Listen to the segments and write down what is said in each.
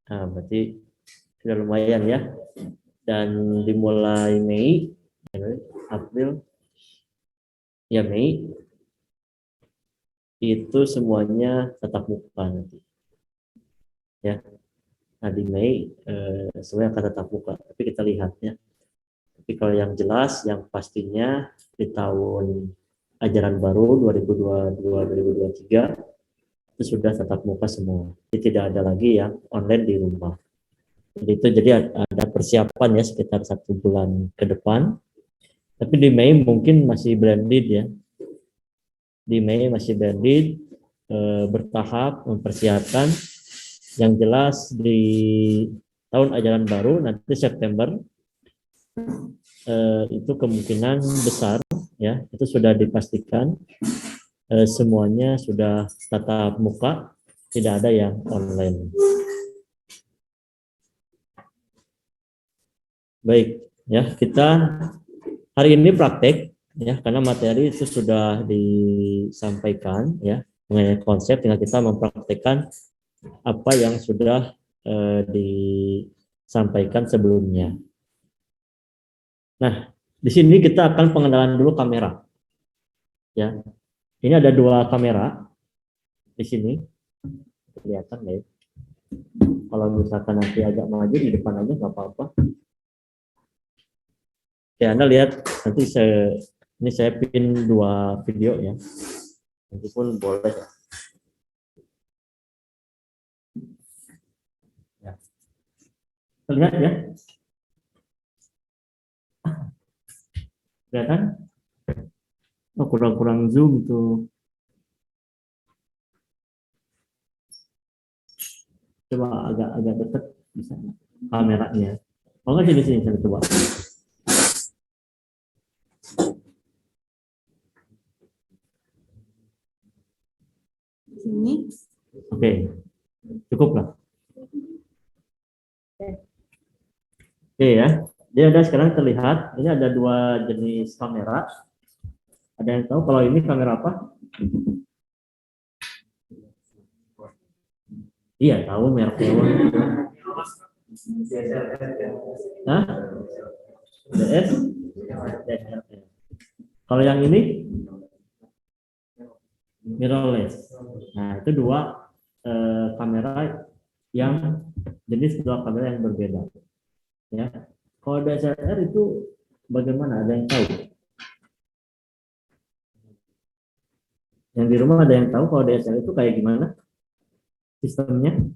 Nah, berarti sudah lumayan ya. Dan dimulai Mei, April, ya Mei, itu semuanya tatap muka nanti. Ya, nah di Mei semuanya akan tatap muka. Tapi kita lihat ya. Tapi kalau yang jelas, yang pastinya di tahun ajaran baru 2022-2023 itu sudah tatap muka semua. Jadi tidak ada lagi yang online di rumah. Jadi ada persiapan ya sekitar 1 bulan ke depan. Tapi di Mei mungkin masih blended ya. Di Mei masih blended, bertahap mempersiapkan. Yang jelas di tahun ajaran baru nanti September itu kemungkinan besar ya itu sudah dipastikan semuanya sudah tatap muka, tidak ada yang online. Baik ya, kita hari ini praktek ya karena materi itu sudah disampaikan ya mengenai konsep, tinggal kita mempraktekkan apa yang sudah disampaikan sebelumnya. Nah, di sini kita akan pengenalan dulu kamera. Ya, ini ada 2 kamera di sini, kelihatan ya. Kalau misalkan nanti agak maju di depan aja nggak apa-apa. Ya, Anda lihat nanti ini saya pin 2 video ya. Nanti pun boleh. Ya. Terlihat ya? Kelihatan? Oh, kurang zoom tuh. Coba agak dekat bisa kameranya. Oh nggak sini saya coba. Sini. Oke, cukup lah. Oke ya. Jadi ada sekarang terlihat ini ada 2 jenis kamera. Ada yang tahu kalau ini kamera apa? Iya tahu mereknya. Hah? DS? Kalau yang ini mirrorless. Nah itu 2 kamera yang jenis 2 kamera yang berbeda. Ya. Kalau DSLR itu bagaimana? Ada yang tahu? Yang di rumah ada yang tahu kalau DSLR itu kayak gimana sistemnya?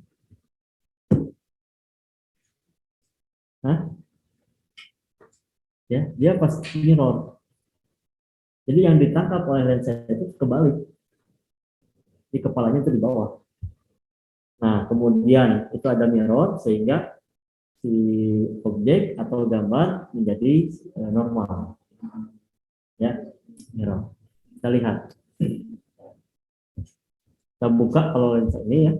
Hah? Ya, dia pas mirror. Jadi yang ditangkap oleh lensa itu kebalik. Di kepalanya itu di bawah. Nah, kemudian itu ada mirror sehingga si objek atau gambar menjadi normal. Ya, mirror. Kita lihat. Kita buka kalau lensa ini ya.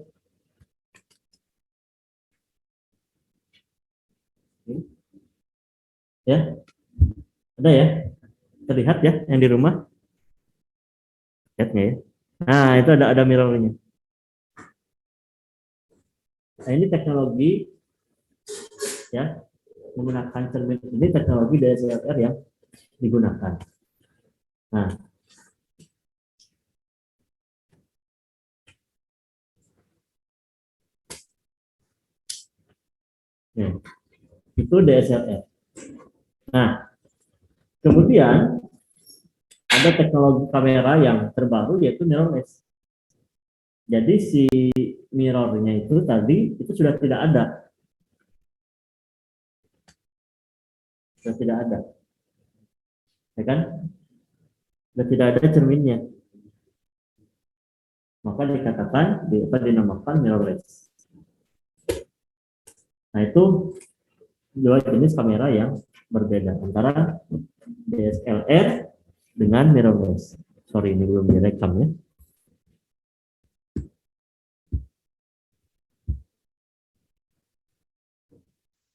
Ya, ada ya. Terlihat ya yang di rumah. Lihatnya ya. Nah, itu ada mirrornya. Nah, ini teknologi ya menggunakan cermin ini teknologi DSLR yang digunakan. Nah, itu DSLR. Nah, kemudian ada teknologi kamera yang terbaru yaitu mirrorless. Jadi si mirrornya itu tadi itu sudah tidak ada, ya kan? Sudah tidak ada cerminnya. Maka dikatakan dinamakan mirrorless. Nah itu 2 jenis kamera yang berbeda antara DSLR dengan mirrorless. Sorry ini belum direkam ya.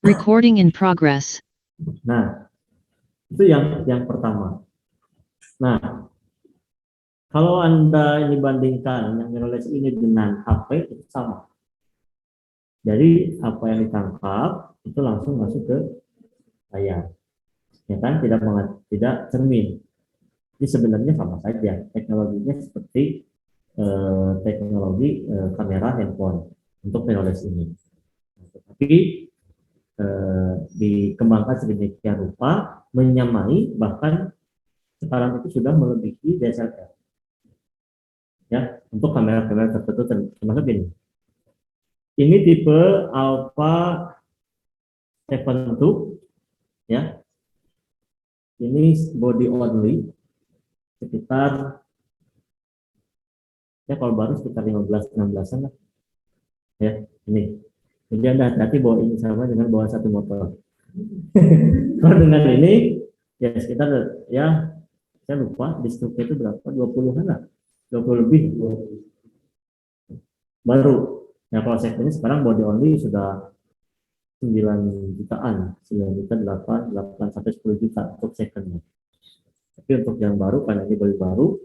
Recording in progress. Nah, itu yang pertama. Nah, kalau Anda ini bandingkan yang mirrorless ini dengan HP itu sama. Jadi apa yang ditangkap itu langsung masuk ke layar, ya kan? Tidak cermin. Jadi sebenarnya sama saja. Teknologinya seperti teknologi kamera handphone untuk mirrorless ini. Tapi dikembangkan sedemikian rupa menyamai, bahkan sekarang itu sudah melebihi DSLR ya untuk kamera-kamera tertentu termasuk ini tipe Alpha 7 ya, ini body only sekitar ya kalau baru sekitar 15-16an lah ya ini. Jadi Anda hati-hati bawa ini sama dengan bawa satu motor. Kalau dengan ini ya sekitar ya saya lupa di struknya itu berapa, 20-an lah, 20 lebih baru. Nah kalau segmennya sekarang body only sudah 9 jutaan, 9 juta 8 sampai 10 juta untuk secondnya. Tapi untuk yang baru karena ini baru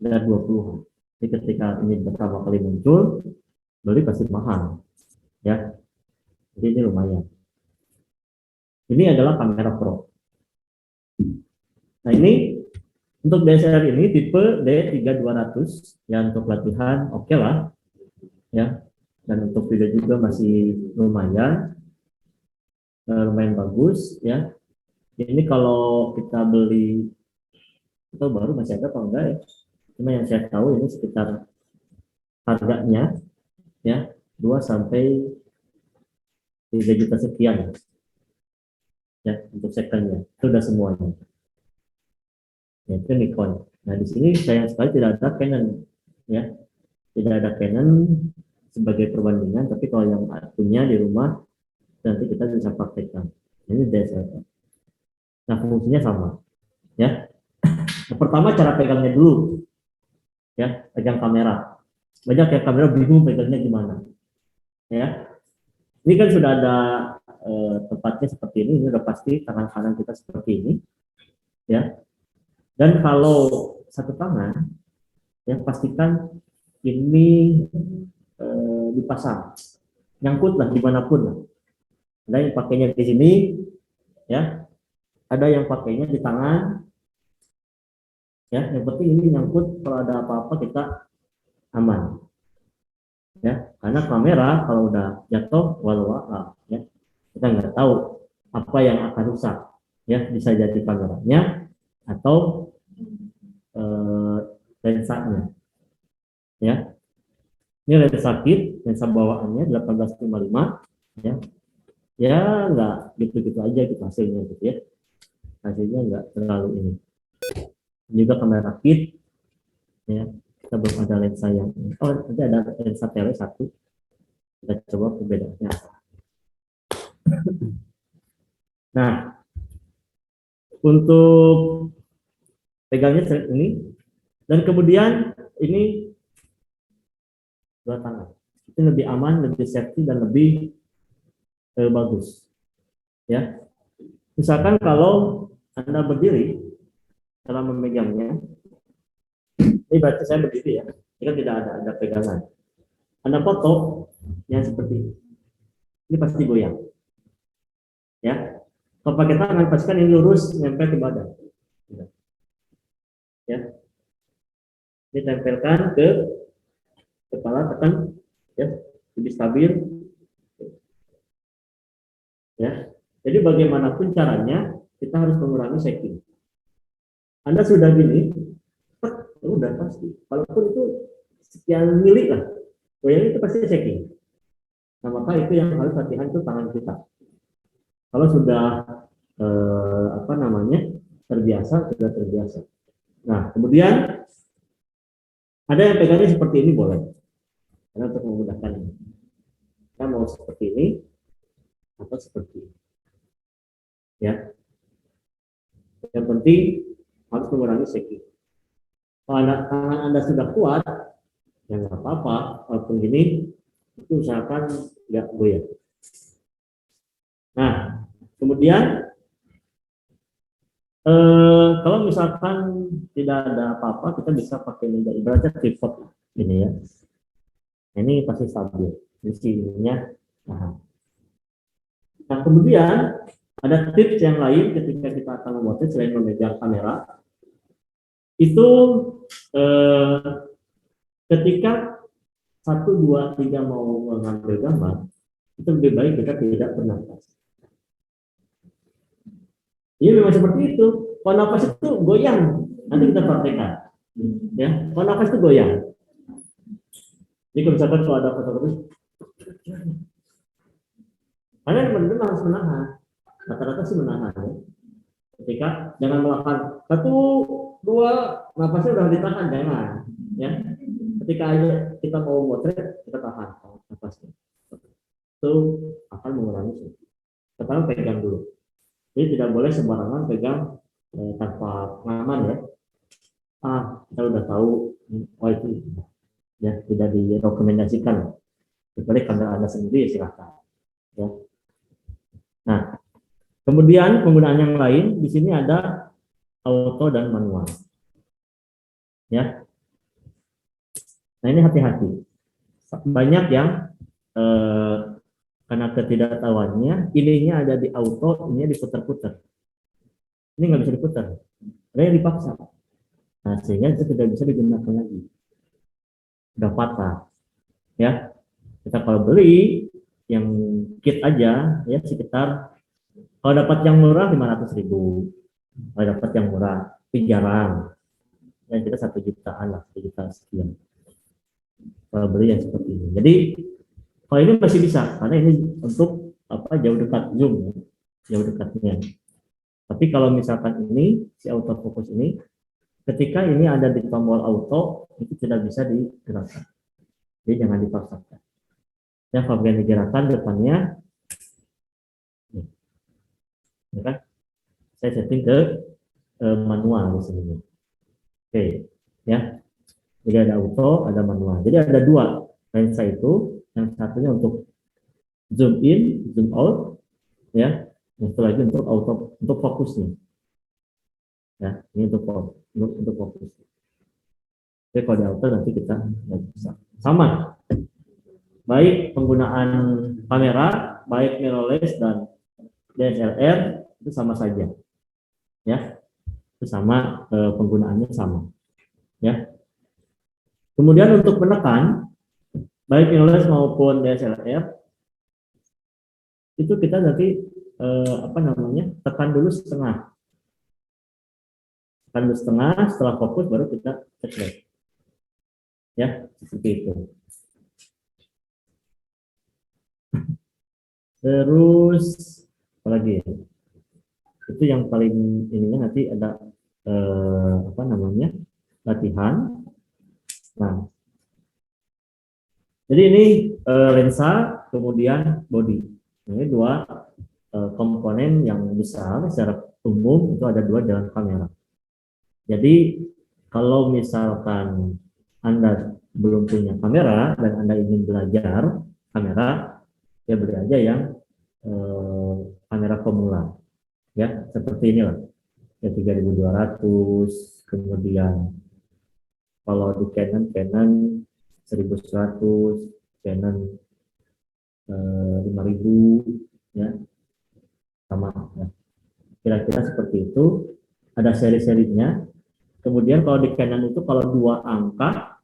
ada 20. Jadi ketika ini pertama kali muncul, beli pasti mahal ya. Jadi ini lumayan. Ini adalah kamera pro. Nah ini untuk DSLR ini tipe D3200 yang untuk latihan oke lah ya, dan untuk video juga masih lumayan bagus ya. Ini kalau kita beli itu baru masih ada apa enggak ya, cuma yang saya tahu ini sekitar harganya ya 2 sampai 3 juta sekian ya untuk secondnya, itu udah semuanya ya, itu Nikon. Nah di sini sayang sekali tidak ada Canon ya, tidak ada Canon sebagai perbandingan, tapi kalau yang punya di rumah nanti kita bisa praktekkan. Ini DSLR. Nah fungsinya sama ya. Nah, pertama cara pegangnya dulu ya, pegang kamera. Banyak yang kamera bingung pegangnya gimana ya. Ini kan sudah ada tempatnya seperti ini udah pasti tangan kanan kita seperti ini ya. Dan kalau satu tangan ya pastikan ini dipasang, nyangkut lah dimanapun lah. Ada yang pakainya di sini ya, ada yang pakainya di tangan ya, yang penting ini nyangkut, kalau ada apa-apa kita aman ya, karena kamera kalau udah jatuh walau ya kita nggak tahu apa yang akan rusak ya, bisa jadi kameranya atau lensanya ya. Ini lensa kit, lensa bawaannya 1855 ya, ya nggak gitu-gitu aja gitu hasilnya gitu ya, hasilnya nggak terlalu ini. Juga kamera kit ya, kita belum ada lensa yang nanti ada lensa tele 1, kita coba perbedaannya. Nah untuk pegangnya ini, dan kemudian ini 2 tangan, itu lebih aman, lebih safety, dan lebih bagus ya. Misalkan kalau Anda berdiri dalam memegangnya, ini berarti saya berdiri ya, ini tidak ada pegangan. Anda foto yang seperti ini pasti goyang ya. Kalau pakai tangan pastikan ini lurus nempel ke badan ya, ditempelkan ke kepala, tekan ya, lebih stabil ya. Jadi bagaimanapun caranya kita harus mengurangi shaking. Anda sudah gini, udah pasti, walaupun itu sekian mili lah, goyang itu pasti shaking. Nah maka itu yang harus latihan itu tangan kita. Kalau sudah terbiasa, sudah terbiasa. Nah kemudian ada yang pegangnya seperti ini boleh, karena untuk memudahkan ini. Kita mau seperti ini atau seperti ini ya. Yang penting harus mengurangi shaking. Kalau tangan Anda sudah kuat, ya nggak apa-apa. Walaupun gini, itu usahakan nggak goyang. Nah, kemudian kalau misalkan tidak ada apa-apa, kita bisa pakai meja, ibaratnya tripod ini ya. Ini pasti stabil. Di sininya Nah, kemudian ada tips yang lain ketika kita akan memotret selain memegang kamera. Itu ketika 1, 2, 3 mau mengambil gambar, itu lebih baik kita tidak bernafas. Iya memang seperti itu. Kalau nafas itu goyang, nanti kita praktekkan. Ya, kalau nafas itu goyang. Jadi kalau misalkan kalau ada fotografer, kalian benar-benar harus menahan. Rata-rata sih menahan. Ya. Ketika jangan melakukan 1, 2, nafasnya udah ditahan, jangan. Ya, ketika aja kita mau motret, kita tahan nafasnya. Itu akan mengurangi suhu. Pertama pegang dulu. Jadi tidak boleh sembarangan pegang tanpa pengaman ya. Kita udah tahu, itu ya tidak direkomendasikan. Kecuali kamera Anda sendiri silahkan. Ya. Nah, kemudian penggunaan yang lain di sini ada auto dan manual. Ya. Nah ini hati-hati. Banyak yang karena ketidaktahuannya, ininya ada di auto, ininya diputar-putar. Ini nggak bisa diputar, ada yang dipaksa. Nah, sehingga itu tidak bisa digunakan lagi. Sudah patah. Ya, kita kalau beli yang kit aja, ya sekitar kalau dapat yang murah 500.000, kalau dapat yang murah, tapi jarang. Yang kita 1 jutaan lah, 1 juta sekian. Kalau beli yang seperti ini. Jadi kalau ini masih bisa, karena ini untuk jauh dekat zoom, ya. Jauh dekatnya. Tapi kalau misalkan ini si autofocus ini, ketika ini ada di tombol auto itu tidak bisa digerakkan. Jadi jangan dipaksakan. Ya, apabila digerakkan depannya, ya kan? Saya setting ke manual di sini. Oke, ya. Jadi ada auto, ada manual. Jadi ada 2 lensa itu, yang satunya untuk zoom in, zoom out, ya. Yang satu lagi untuk auto, untuk fokusnya. Ya, ini untuk fokus. Jadi kalau di auto nanti kita nggak bisa. Sama, baik penggunaan kamera, baik mirrorless dan DSLR itu sama saja, ya, itu sama, penggunaannya sama, ya. Kemudian untuk menekan, baik mirrorless maupun DSLR itu kita nanti tekan dulu setengah, setelah fokus baru kita cek, ya, seperti itu. Terus apalagi itu yang paling ininya nanti ada latihan. Nah, jadi ini lensa kemudian body. Ini 2 komponen yang besar secara umum itu ada 2 dalam kamera. Jadi kalau misalkan Anda belum punya kamera dan Anda ingin belajar kamera, ya beli aja yang kamera pemula, ya seperti inilah, ya 3200. Kemudian kalau di Canon 1100, Canon 5000, ya sama, ya. Kira-kira seperti itu, ada seri-serinya. Kemudian kalau di Canon itu kalau 2 angka,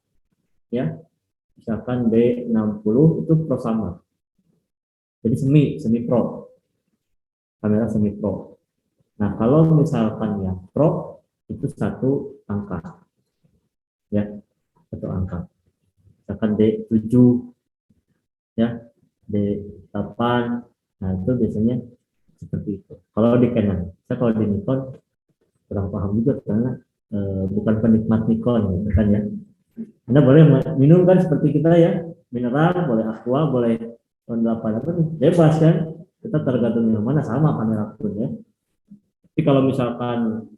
ya misalkan D60 itu pro sama. Jadi semi pro, kamera semi pro. Nah kalau misalkan yang pro itu 1 angka, ya 1 angka. Misalkan D7, ya D8, nah itu biasanya seperti itu. Kalau di Canon, kalau di Nikon kurang paham juga karena bukan penikmat Nikon, gitu kan ya. Anda boleh minum kan seperti kita ya, mineral, boleh aqua, boleh apa bebas kan, kita tergantung yang mana, sama kamera pun ya. Tapi kalau misalkan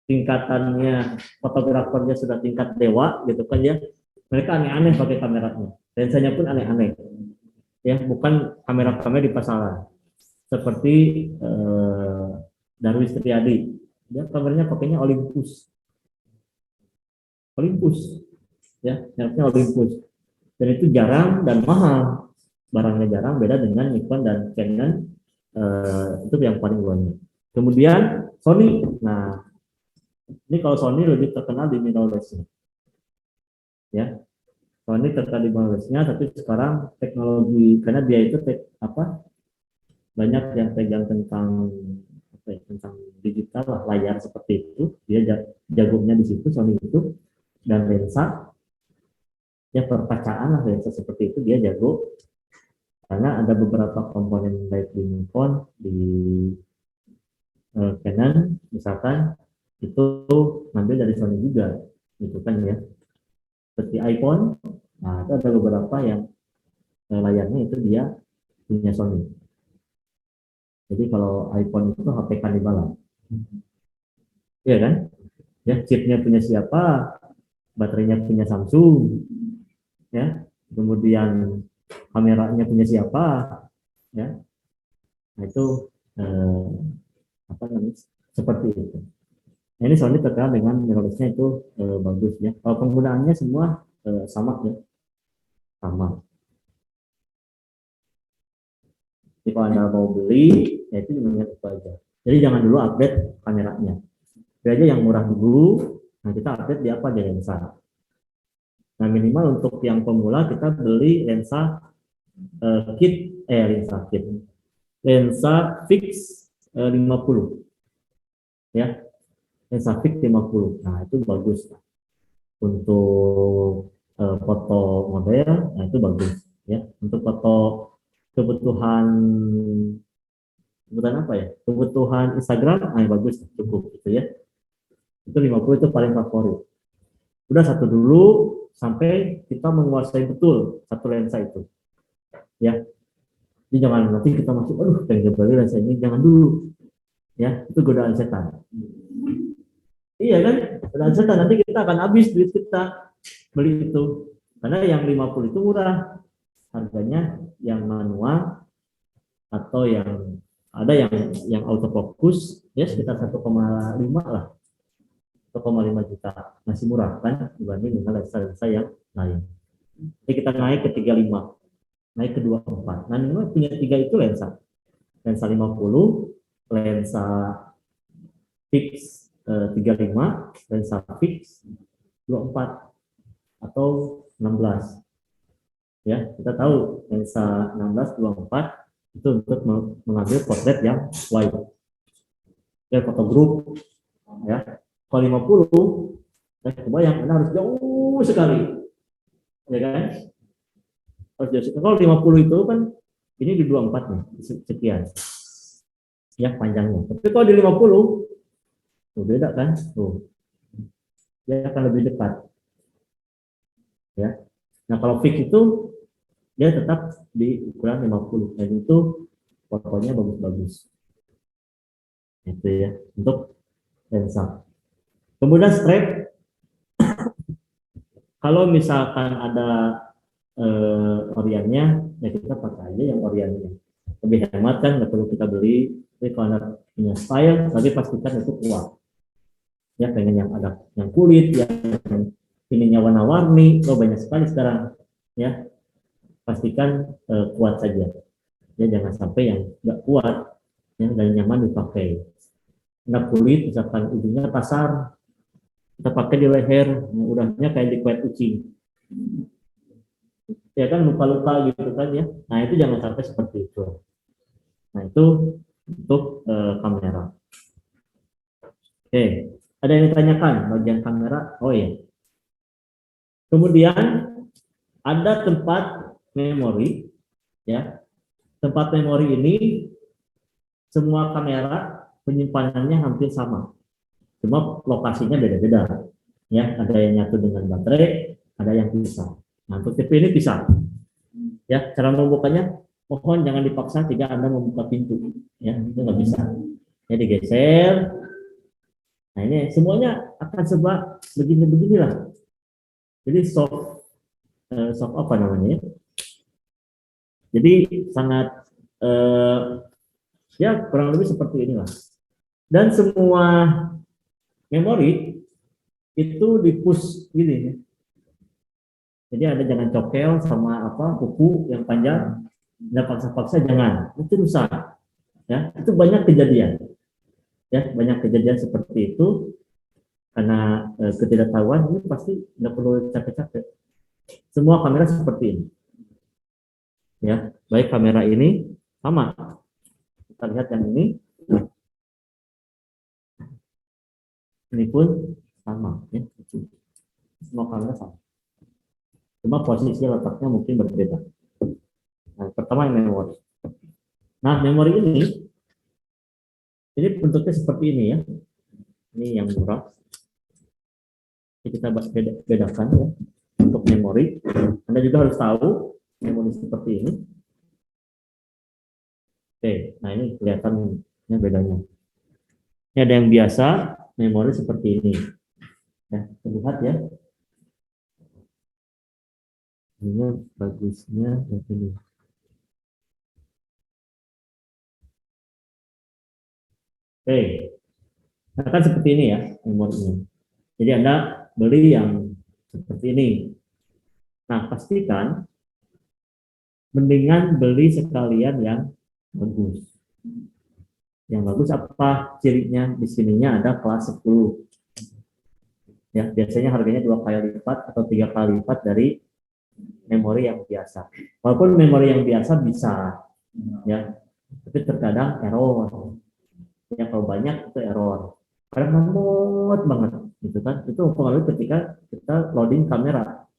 tingkatannya fotografernya sudah tingkat dewa gitu kan ya, mereka aneh-aneh pakai kameranya, lensanya pun aneh-aneh ya, bukan kamera-kamera di pasaran seperti Darwis Triadi, dia kameranya pakainya Olympus ya, mereknya Olympus. dan itu jarang dan mahal, barangnya jarang, beda dengan Nikon dan Canon, itu yang paling banyak. Kemudian Sony, nah ini kalau Sony lebih terkenal di mirrorless-nya, ya. Sony terkenal di mirrorless-nya, tapi sekarang teknologi karena dia itu banyak yang pegang tentang tentang digital lah, layar seperti itu, dia jagonya di situ Sony itu, dan lensa ya perkacaan lah, lensa seperti itu dia jago, karena ada beberapa komponen baik di Nikon, di Canon misalkan itu ngambil dari Sony juga, gitu kan ya. Seperti iPhone, nah itu ada beberapa yang layarnya itu dia punya Sony. Jadi kalau iPhone itu HP kannibalan, iya kan? Ya, chipnya punya siapa, baterainya punya Samsung, ya. Kemudian kameranya punya siapa, ya. Nah itu eh, apa namanya? Seperti itu. Nah, ini Sony terkenal dengan mirrorless-nya itu bagus ya. Kalau penggunaannya semua sama ya, sama. Jadi kalau Anda mau beli, ya itu mengingat itu aja. Jadi jangan dulu update kameranya. Beli aja yang murah dulu, nah kita update di apa, di lensa. Nah minimal untuk yang pemula kita beli lensa lensa fix 50 ya, lensa fix 50. Nah itu bagus untuk foto model, nah itu bagus ya. Untuk foto kebutuhan kebutuhan apa ya, kebutuhan Instagram, nah bagus, cukup gitu ya. Itu 50 itu paling favorit. Udah satu dulu sampai kita menguasai betul satu lensa itu ya. Jadi jangan nanti kita masuk, aduh pengen beli lensa ini, jangan dulu ya, itu godaan setan. Iya kan, godaan setan, nanti kita akan habis duit kita beli itu, karena yang 50 itu murah harganya, yang manual atau yang ada yang autofocus ya sekitar 1,5 lah, 1,5 juta, masih murah kan dibanding dengan lensa-lensa yang lain. Jadi kita naik ke 35, naik ke 24. Nah, ini punya 3 itu lensa. Lensa 50, lensa fix 35, lensa fix 24 atau 16. Ya, kita tahu lensa 16 24 itu untuk mengambil potret yang wide. Ya, foto grup ya. Kalau 50, kebayang Anda harus jauh sekali. Ya kan? Kalau 50 itu kan ini di 24 nih, sekian ya panjangnya. Tapi kalau di 50 tuh beda kan? Tuh. Dia akan lebih dekat. Ya. Nah, kalau fix itu dia tetap di ukuran 50 dan itu fotonya bagus-bagus. Itu ya untuk lensa. Kemudian strap, kalau misalkan ada oriannya, ya kita pakai aja yang oriannya. Lebih hemat kan, nggak perlu kita beli. Tapi kalau Anda punya style, tapi pastikan itu kuat. Ya pengen yang ada yang kulit, yang ininya warna-warni, banyak sekali sekarang. Ya pastikan kuat saja. Ya jangan sampai yang nggak kuat, ya dan nyaman dipakai. Nah kulit, misalkan ujungnya kasar, kita pakai di leher, udahnya kayak di kulit kucing. Ya kan luka-luka gitu kan ya. Nah itu jangan sampai seperti itu. Nah itu untuk kamera. Oke, ada yang ditanyakan bagian kamera? Oh ya. Kemudian ada tempat memori, ya. Tempat memori ini semua kamera penyimpanannya hampir sama, cuma lokasinya beda-beda. Ya, ada yang nyatu dengan baterai, ada yang pisah. Nah, untuk TV ini pisah. Ya, cara membukanya mohon jangan dipaksa jika Anda membuka pintu. Ya, itu nggak bisa. Ya, digeser. Nah, ini semuanya akan serba begini-beginilah. Jadi soft apa namanya? Jadi sangat ya kurang lebih seperti inilah. Dan semua memori itu di push gini ya. Jadi ada jangan cokel sama apa kuku yang panjang, nggak paksa-paksa jangan, itu rusak. Ya, itu banyak kejadian. Ya, banyak kejadian seperti itu karena ketidaktahuan ini pasti nggak perlu capek-capek. Semua kamera seperti ini. Ya, baik kamera ini sama. Kita lihat yang ini pun sama. Ya, semua kamera sama. Cuma posisi letaknya mungkin berbeda. Nah, pertama yang memori. Nah, memori ini bentuknya seperti ini ya. Ini yang murah. Jadi kita bedakan ya. Untuk memori, Anda juga harus tahu memori seperti ini. Oke, nah ini kelihatannya bedanya. Ini ada yang biasa, memori seperti ini. Ya, terlihat ya. Ini bagusnya yang ini. Oke, nah kan seperti ini ya memorinya. Jadi Anda beli yang seperti ini. Nah, pastikan mendingan beli sekalian yang bagus. Yang bagus apa cirinya? Di sininya ada kelas 10. Ya, biasanya harganya 2 kali lipat atau 3 kali lipat dari memori yang biasa. Walaupun memori yang biasa bisa, ya, tapi terkadang error. Ya, kalau banyak itu error. Karena lemot banget, gitu kan? Itu mempengaruhi ketika kita loading kamera.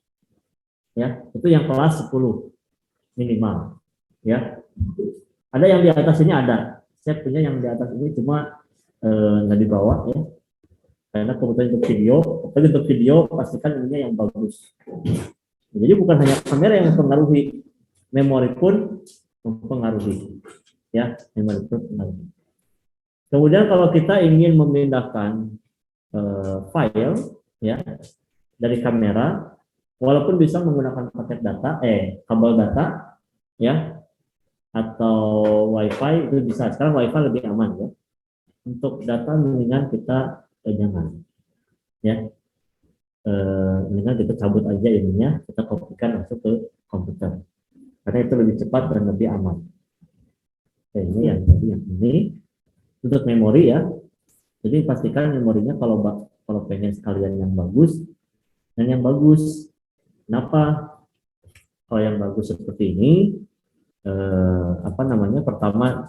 Ya, itu yang kelas 10 minimal. Ya, ada yang di atas ini ada. Saya punya yang di atas ini cuma nggak dibawa ya. Karena kebutuhan untuk video, tapi untuk video pastikan ininya yang bagus. Jadi bukan hanya kamera yang mempengaruhi, memori pun mempengaruhi. Ya, memori pun mempengaruhi. Kemudian kalau kita ingin memindahkan file ya dari kamera, walaupun bisa menggunakan paket data, kabel data, ya, atau WiFi itu bisa. Sekarang WiFi lebih aman ya. Untuk data mendingan kita jangan, ya. Mendingan kita cabut aja ininya, kita kopikan masuk ke komputer. Karena itu lebih cepat dan lebih aman. Ini yang tadi yang ini untuk memori ya. Jadi pastikan memorinya kalau pengen sekalian yang bagus dan yang bagus. Kenapa? Kalau yang bagus seperti ini, pertama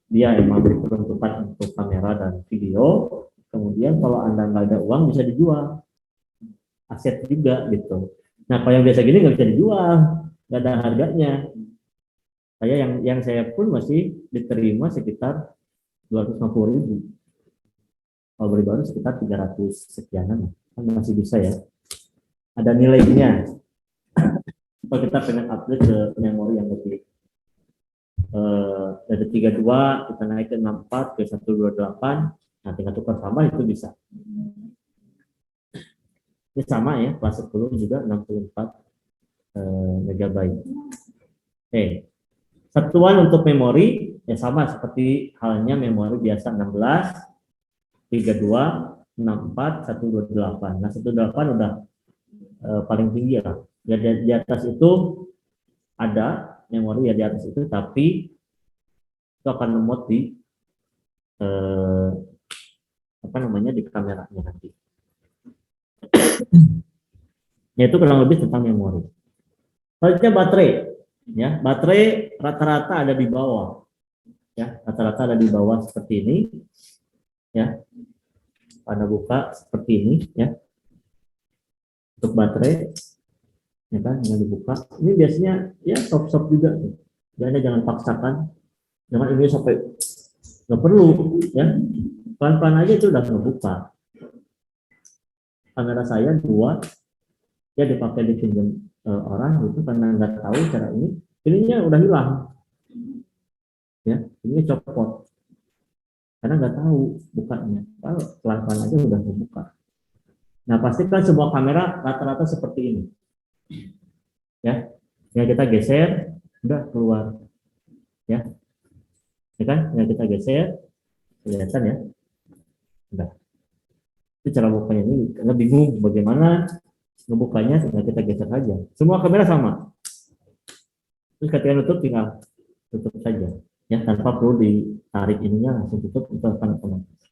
dia emang diperuntukkan untuk kamera dan video. Kemudian kalau Anda nggak ada uang bisa dijual, aset juga gitu. Nah kalau yang biasa gini nggak bisa dijual, nggak ada harganya. Yang saya pun masih diterima sekitar 250.000. Kalau beli baru sekitar 300 sekianan, kan masih bisa ya. Ada nilainya. Kalau kita pengen upgrade ke memori yang lebih dari 32 kita naik ke 64 ke 128, nah tinggal tukar tambah itu bisa. Ini sama ya, kelas 10 juga 64 MB. Satuan untuk memori ya sama seperti halnya memori biasa 16, 32, 64, 128. Nah 128 udah paling tinggi lah. Ya, di atas itu ada memori ya di atas itu, tapi itu akan lemot di di kameranya nanti. Yaitu kurang lebih tentang memori. Selanjutnya baterai, ya baterai rata-rata ada di bawah, ya rata-rata ada di bawah seperti ini, ya. Anda buka seperti ini, ya. Untuk baterai, ya kan, yang dibuka. Ini biasanya ya sop-sop juga. Anda jangan paksakan, jangan ini sampai nggak perlu, ya. Pelan-pelan aja itu udah ngebuka. Kamera saya 2, ya dipakai dipinjam orang gitu karena nggak tahu cara ininya udah hilang, ya ini copot karena nggak tahu bukanya. Kalau pelan-pelan aja udah ngebuka. Nah pastikan semua kamera rata-rata seperti ini, ya. Yang kita geser udah keluar, ya kan? Yang kita geser kelihatan ya, udah. Itu cara bukanya ini karena bingung bagaimana Ngebukanya tinggal kita geser saja. Semua kamera sama. Terus ketika nutup tinggal tutup saja, ya tanpa perlu ditarik ininya langsung tutup, itu akan otomatis.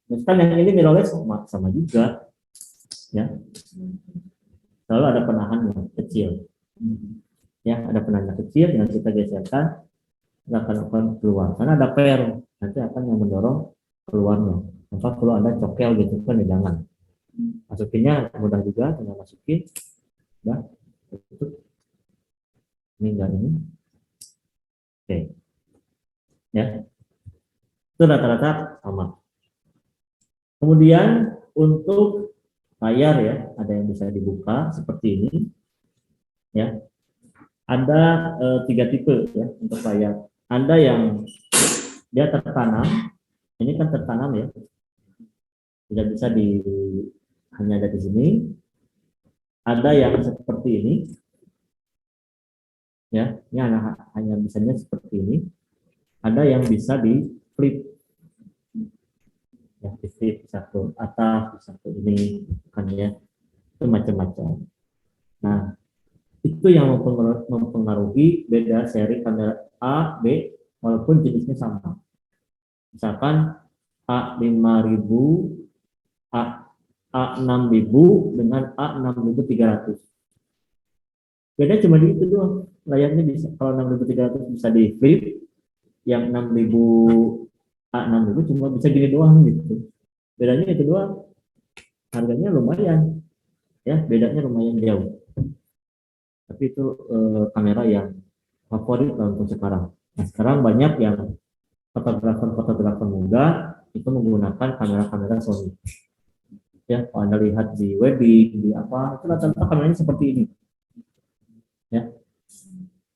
Misalkan yang ini mirrorless sama juga, ya. Selalu ada penahan yang kecil, ya ada penahan yang kecil yang kita geserkan, kita akan keluar karena ada per, nanti akan yang mendorong keluarnya. Maka kalau ada cokel gitu kan ya jangan. Masukinnya mudah juga, tinggal masukin, ya tutup. Ini enggak ini, oke, ya itu rata-rata sama. Kemudian untuk layar ya, ada yang bisa dibuka seperti ini, ya. Ada 3 tipe ya untuk layar. Ada yang dia tertanam, ini kan tertanam ya, tidak bisa hanya ada di sini. Ada yang seperti ini, ya, ini hanya bisanya seperti ini. Ada yang bisa di flip, ya, di flip satu atas, satu ini, kan ya, itu macam-macam. Nah, itu yang mempengaruhi beda seri kamera A, B, walaupun jenisnya sama. Misalkan A5000, A6000 dengan A6300. Beda cuma di itu doang. Layarnya bisa, kalau 6300 bisa di flip, yang 6000 A6000 cuma bisa gini doang gitu. Bedanya itu doang. Harganya lumayan, ya, bedanya lumayan jauh. Tapi itu kamera yang favorit untuk sekarang. Nah, sekarang banyak yang fotografer muda itu menggunakan kamera-kamera Sony. Ya, kalau Anda lihat di wedding, di apa, itu rata-rata kameranya seperti ini. Ya.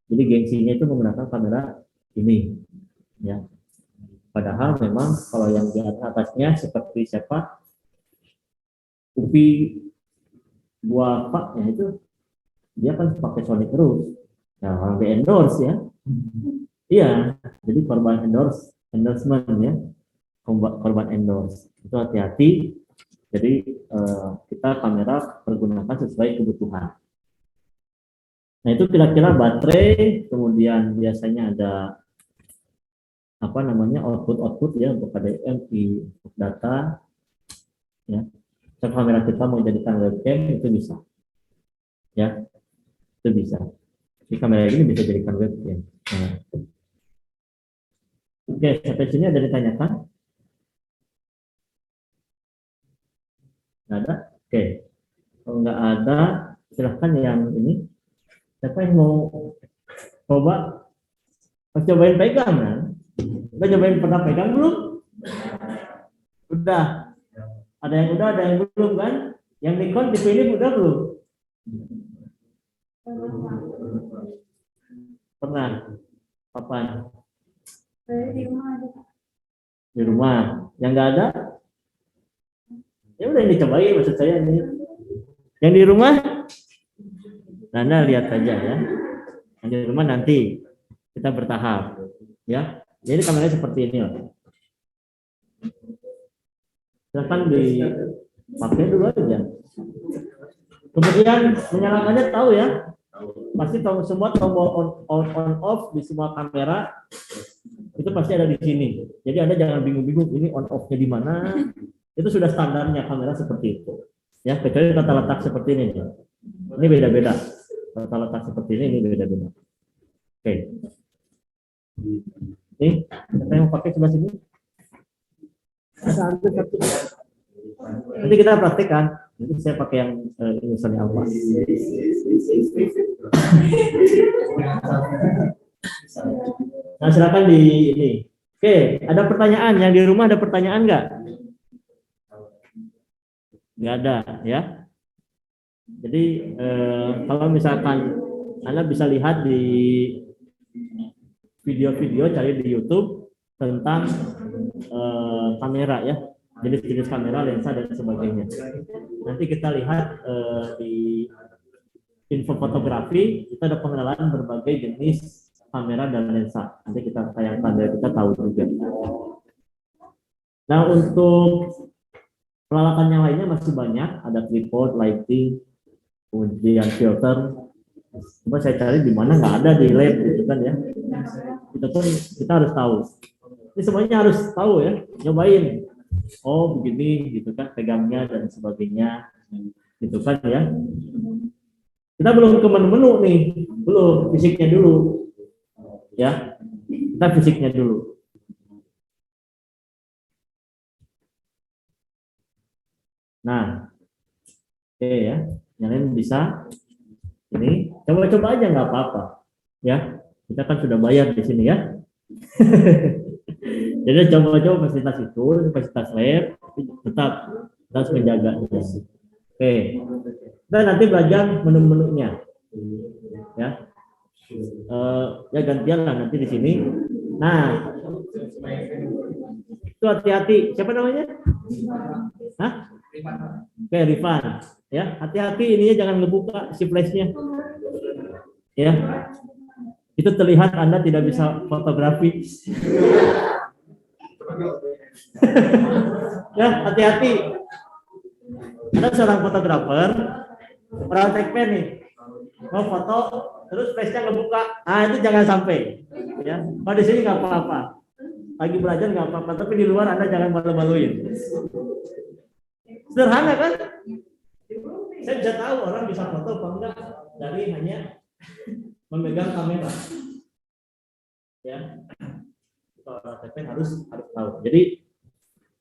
Jadi gengsinya itu menggunakan kamera ini. Ya. Padahal memang kalau yang di atasnya seperti siapa? Upi Buapak ya itu dia kan pakai Sony terus. Nah, orang di endorse ya. Iya, jadi korban endorsement ya. Korban endorse. Itu hati-hati. Jadi kita kamera pergunakan sesuai kebutuhan. Nah itu kira-kira baterai, kemudian biasanya ada apa namanya output ya untuk HDMI, untuk data, ya. Kalau kamera kita mau jadikan webcam itu bisa, ya itu bisa. Di kamera ini bisa jadikan webcam. Nah. Oke, sampai sini ada ditanyakan? Nggak ada? Oke. Kalau nggak ada, silahkan yang ini. Siapa yang mau coba? Mau cobain pegang kan? Udah cobain pernah pegang belum? Udah. Ada yang udah, ada yang belum kan? Yang Nikon tipe ini udah belum? Pernah. Kapan? Di rumah ada. Di rumah. Yang nggak ada? Ya udah ini cobain maksud saya ini. Yang di rumah? Anda lihat saja ya. Yang di rumah nanti kita bertahap, ya. Jadi kameranya seperti ini loh. Silakan dipakai dulu aja. Kemudian menyalakannya tahu ya. Pasti tahu semua tombol on off di semua kamera itu pasti ada di sini. Jadi Anda jangan bingung-bingung ini on off-nya di mana. Itu sudah standarnya kamera seperti itu. Ya, kecuali tata letak seperti ini. Ini beda-beda. Tata letak seperti ini beda-beda. Oke. Nih, kita yang pakai sebelah sini. Nanti kita praktekkan. Nanti saya pakai yang ini misalnya apa. Nah, silakan di ini. Oke, ada pertanyaan? Yang di rumah ada pertanyaan nggak? Nggak ada, ya. Jadi kalau misalkan Anda bisa lihat di video-video cari di YouTube tentang kamera ya, jenis-jenis kamera, lensa dan sebagainya. Nanti kita lihat di info fotografi kita ada pengenalan berbagai jenis kamera dan lensa. Nanti kita tayangkan biar kita tahu juga. Nah untuk Peralatan yang lainnya masih banyak, ada tripod, lighting, kemudian filter. Coba saya cari di mana, nggak ada di lab gitu kan ya. Kita harus tahu. Ini semuanya harus tahu ya, nyobain. Oh begini gitu kan, pegangnya dan sebagainya, gitu kan ya. Kita belum ke menu nih, belum, fisiknya dulu, ya. Kita fisiknya dulu. Nah, oke ya, yang lain bisa. Ini coba-coba aja nggak apa-apa, ya. Kita kan sudah bayar di sini ya. Jadi coba-coba fasilitas itu, fasilitas lab, tetap harus menjaga. Oke, kita nanti belajar menu-menunya, ya. Ya gantian lah nanti di sini. Nah, itu hati-hati. Siapa namanya? Hah? Oke, Rifan. Ya, hati-hati ininya jangan ngebuka si flashnya. Ya, itu terlihat Anda tidak bisa fotografi. Ya, hati-hati. Ada seorang fotografer, orang take pen nih, mau foto, terus flashnya ngebuka. Ah, itu jangan sampai. Ya, kalau di sini nggak apa-apa. Lagi belajar nggak apa-apa, tapi di luar Anda jangan malu-maluin. Sederhana kan? Saya bisa tahu orang bisa foto apa enggak dari hanya memegang kamera. Ya, kalau take pen harus tahu. Jadi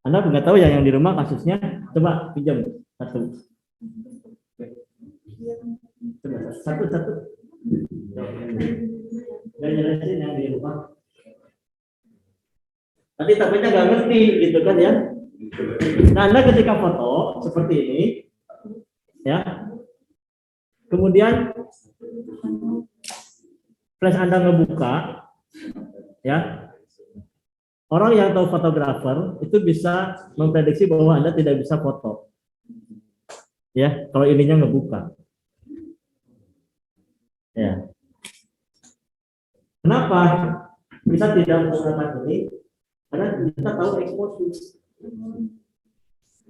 Anda nggak tahu ya yang di rumah kasusnya, coba pinjam satu. Coba satu. Nggak jelasin yang di rumah. Tadi takutnya nggak ngerti gitu kan ya. Nah, Anda ketika foto seperti ini, ya, kemudian flash Anda ngebuka, ya, orang yang tahu fotografer itu bisa memprediksi bahwa Anda tidak bisa foto, ya, kalau ininya ngebuka, ya. Kenapa kita tidak menggunakan ini? Karena kita tahu eksposur.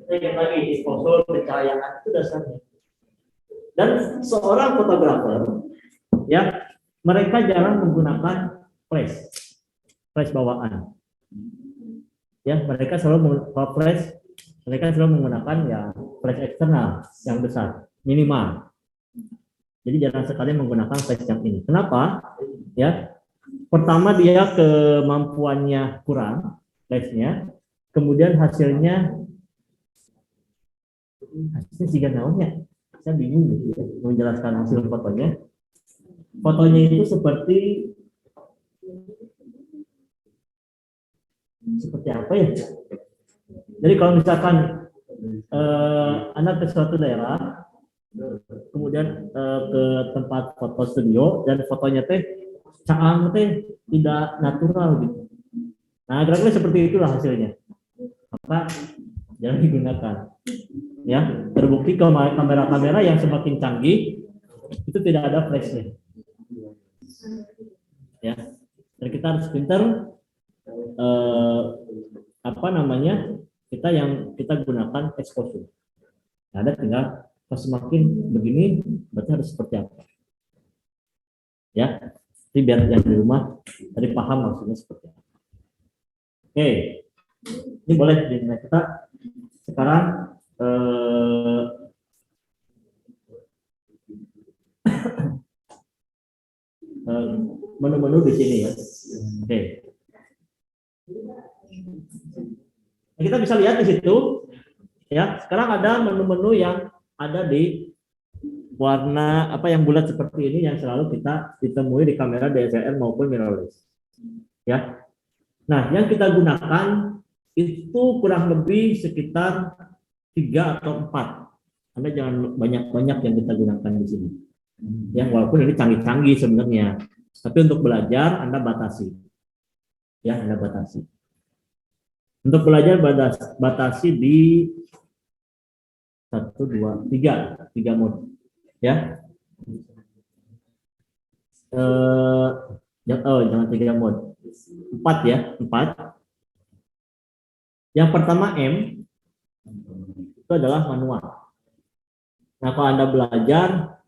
Saya lagi eksposur pencahayaan itu dasarnya. Dan seorang fotografer, ya, mereka jarang menggunakan flash bawaan. Ya, mereka selalu menggunakan ya flash eksternal yang besar, minimal. Jadi jarang sekali menggunakan flash yang ini. Kenapa? Ya, pertama dia kemampuannya kurang, flashnya, kemudian hasilnya tiga naonnya. Saya bingung gitu ya, menjelaskan hasil fotonya. Fotonya itu seperti apa ya? Jadi kalau misalkan Anda ke suatu daerah, kemudian ke tempat foto studio dan fotonya caang tidak natural gitu. Nah, kira-kira seperti itulah hasilnya. Maka jangan digunakan. Ya, terbukti kamera-kamera yang semakin canggih itu tidak ada flashnya. Ya, dan kita harus pintar kita gunakan exposure. Nah, ada tinggal pas semakin begini berarti harus seperti apa. Ya, jadi biar yang di rumah tadi paham maksudnya seperti apa. Oke, ini boleh dimulai kita sekarang. Menu-menu di sini ya. Oke. Nah, kita bisa lihat di situ ya. Sekarang ada menu-menu yang ada di warna yang bulat seperti ini yang selalu kita ditemui di kamera DSLR maupun mirrorless. Ya. Nah, yang kita gunakan itu kurang lebih sekitar 3 atau 4. Anda jangan banyak-banyak yang kita gunakan di sini. Ya, walaupun ini canggih-canggih sebenarnya, tapi untuk belajar Anda batasi. Ya, Anda batasi. Untuk belajar batasi di 1, 2, 3 mode. Ya. Jangan 3 mode. 4 ya, 4. Yang pertama M. itu adalah manual. Nah, kalau Anda belajar,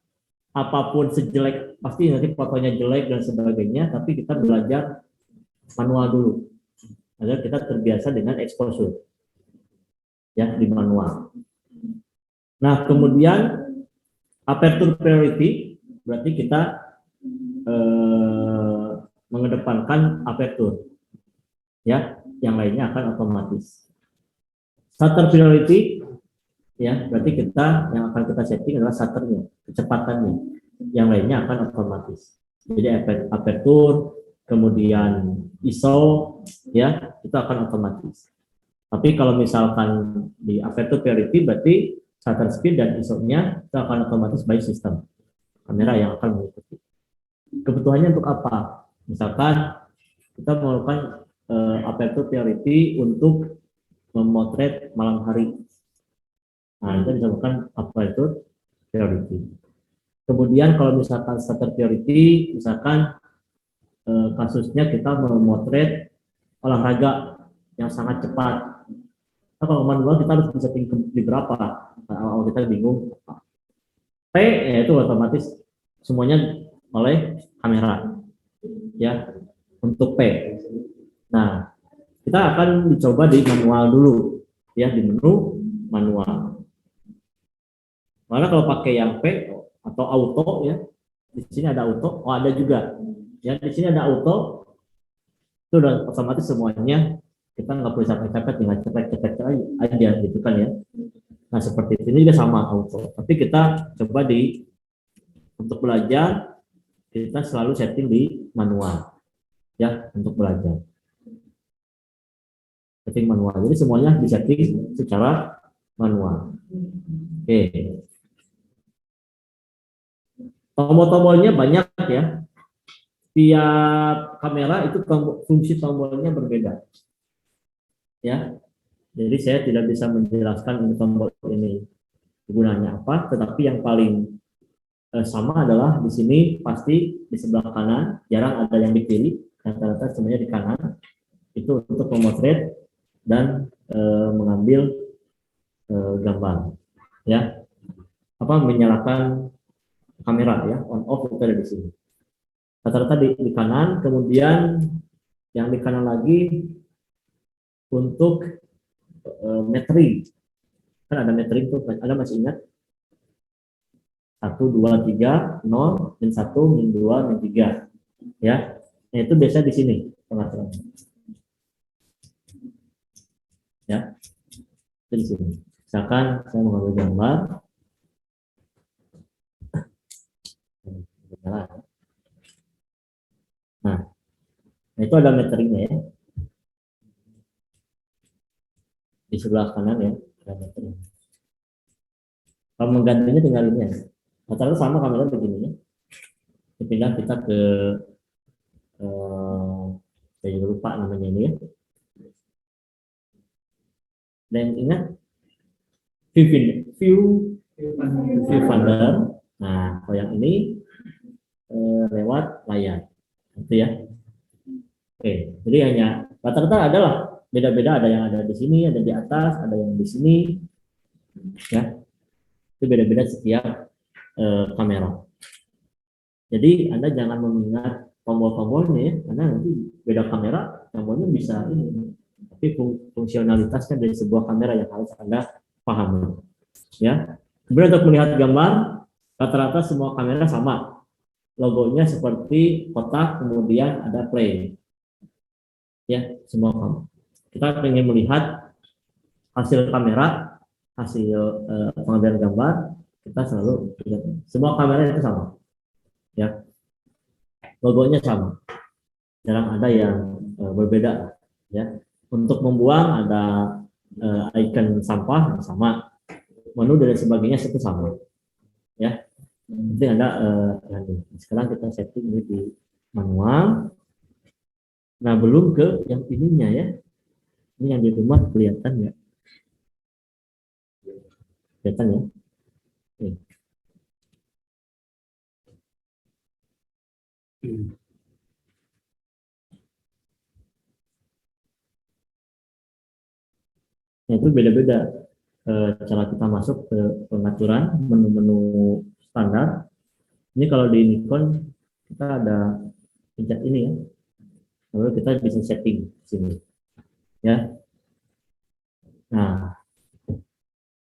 apapun sejelek, pasti nanti fotonya jelek dan sebagainya, tapi kita belajar manual dulu, agar kita terbiasa dengan exposure, ya, di manual. Nah, kemudian aperture priority, berarti kita mengedepankan aperture, ya, yang lainnya akan otomatis. Shutter priority, ya, berarti kita yang akan kita setting adalah shutternya, kecepatannya, yang lainnya akan otomatis. Jadi aperture, kemudian ISO, ya, itu akan otomatis. Tapi kalau misalkan di aperture priority, berarti shutter speed dan ISO-nya itu akan otomatis by system, kamera yang akan mengikuti. Kebutuhannya untuk apa? Misalkan kita melakukan aperture priority untuk memotret malam hari. Nah, itu disebutkan aperture priority. Kemudian kalau misalkan shutter priority, misalkan kasusnya kita memotret olahraga yang sangat cepat. Nah, kalau manual kita harus bisa di berapa? Kalau kita bingung. P, ya itu otomatis semuanya oleh kamera, ya, untuk P. Nah, kita akan dicoba di manual dulu, ya, di menu manual. Karena kalau pakai yang P atau auto, ya, di sini ada auto, oh ada juga, ya, di sini ada auto, itu udah otomatis semuanya, kita nggak perlu capek-capek, tinggal cetek-cetek aja, gitu kan ya. Nah, seperti ini juga sama auto, tapi kita coba untuk belajar kita selalu setting di manual, ya, untuk belajar setting manual. Jadi semuanya disetting secara manual. Oke. Tombol-tombolnya banyak, ya. Tiap kamera itu fungsi tombolnya berbeda, ya. Jadi saya tidak bisa menjelaskan ini tombol ini gunanya apa, tetapi yang paling sama adalah di sini pasti di sebelah kanan, jarang ada yang di kiri, rata-rata semuanya di kanan. Itu untuk memotret dan mengambil gambar, ya. Menyalakan kamera, ya, on off itu ada di sini. Rata-rata di kanan, kemudian yang di kanan lagi untuk metering. Kan ada metering tuh, ada masih ingat? 1, 2, 3, 0, min 1, min 2, min 3. Ya. Nah, itu biasa di sini pengaturan. Ya. Itu di sini. Misalkan saya mengambil gambar. Nah, itu ada meteringnya, ya. Di sebelah kanan, ya, ada metering. Kalau menggantinya tinggal ini, ya. Rata-rata sama kamera begini, ya. Pindah kita ke saya juga lupa namanya ini, ya. Dan ingat viewfinder. Nah, kalau yang ini lewat layar, itu, ya. Oke, jadi hanya rata-rata adalah beda-beda, ada yang ada di sini, ada di atas, ada yang di sini, ya. Itu beda-beda setiap kamera. Jadi Anda jangan mengingat tombol-tombolnya, ya, karena nanti beda kamera tombolnya bisa ini. Tapi fungsionalitasnya dari sebuah kamera yang harus Anda pahami, ya. Kemudian untuk melihat gambar, rata-rata semua kamera sama. Logonya seperti kotak, kemudian ada play. Ya, semua kita ingin melihat hasil kamera, hasil pengambilan gambar, kita selalu lihat. Semua kamera itu sama. Ya. Logonya sama. Jarang ada yang berbeda, ya. Untuk membuang ada icon sampah sama. Menu dan sebagainya itu sama. Ya. Nanti ada sekarang kita setting ini di manual. Nah, belum ke yang ininya, ya. Ini yang di rumah kelihatan ya? Kelihatan, ya? Oke. Nah, itu beda-beda. cara kita masuk ke pengaturan menu-menu standar. Ini kalau di Nikon kita ada pencet ini ya, lalu kita bisa setting di sini ya. Nah,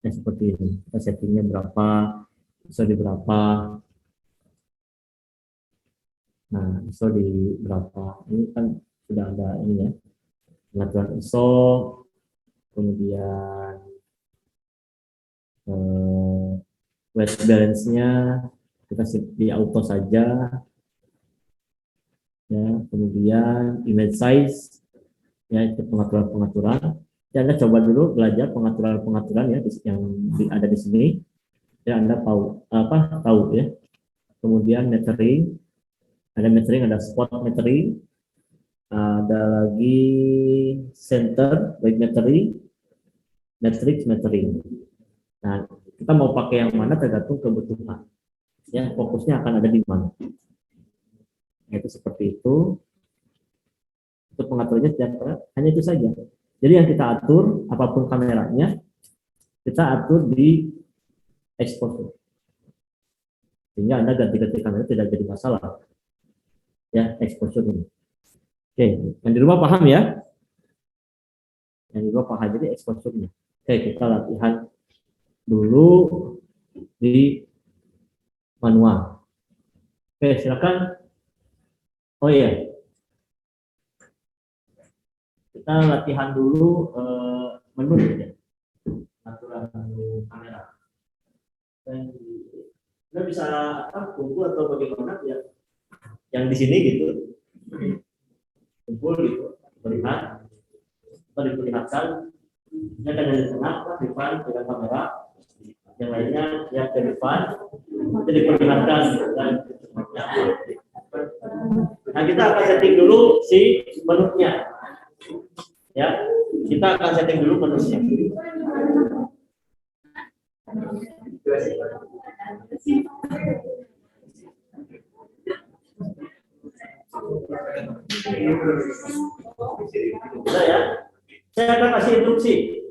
seperti ini, kita settingnya berapa, ISO di berapa. Nah, ISO di berapa, ini kan sudah ada ini ya, pengaturan ISO, kemudian white balance-nya kita di auto saja ya, kemudian image size ya, itu pengaturan-pengaturan. Ya, Anda coba dulu belajar pengaturan-pengaturan ya yang ada di sini ya, Anda tahu ya. Kemudian metering, ada spot metering, ada lagi center weight metering, matrix metering. Nah, kita mau pakai yang mana tergantung kebutuhan ya, fokusnya akan ada di mana. Itu seperti itu. Untuk pengaturannya hanya itu saja. Jadi yang kita atur apapun kameranya, kita atur di exposure. Sehingga Anda ganti-ganti kamera tidak jadi masalah. Ya, exposure ini. Oke, yang di rumah paham ya? Yang di rumah paham, jadi exposure-nya. Oke, kita latihan dulu di manual. Oke, silakan. Oh iya. Kita latihan dulu menu ya. Aturan menu kamera. Anda bisa kumpul atau bagaimana ya? Yang di sini gitu. Kumpul gitu, melihat atau diperlihatkan. Ini akan dari tengah, depan dengan kamera. Yang lainnya ya ke depan, itu diperlihatkan dan nah, kita akan setting dulu si menunya. Ya, kita akan setting dulu menunya. Sudah ya, saya akan kasih instruksi.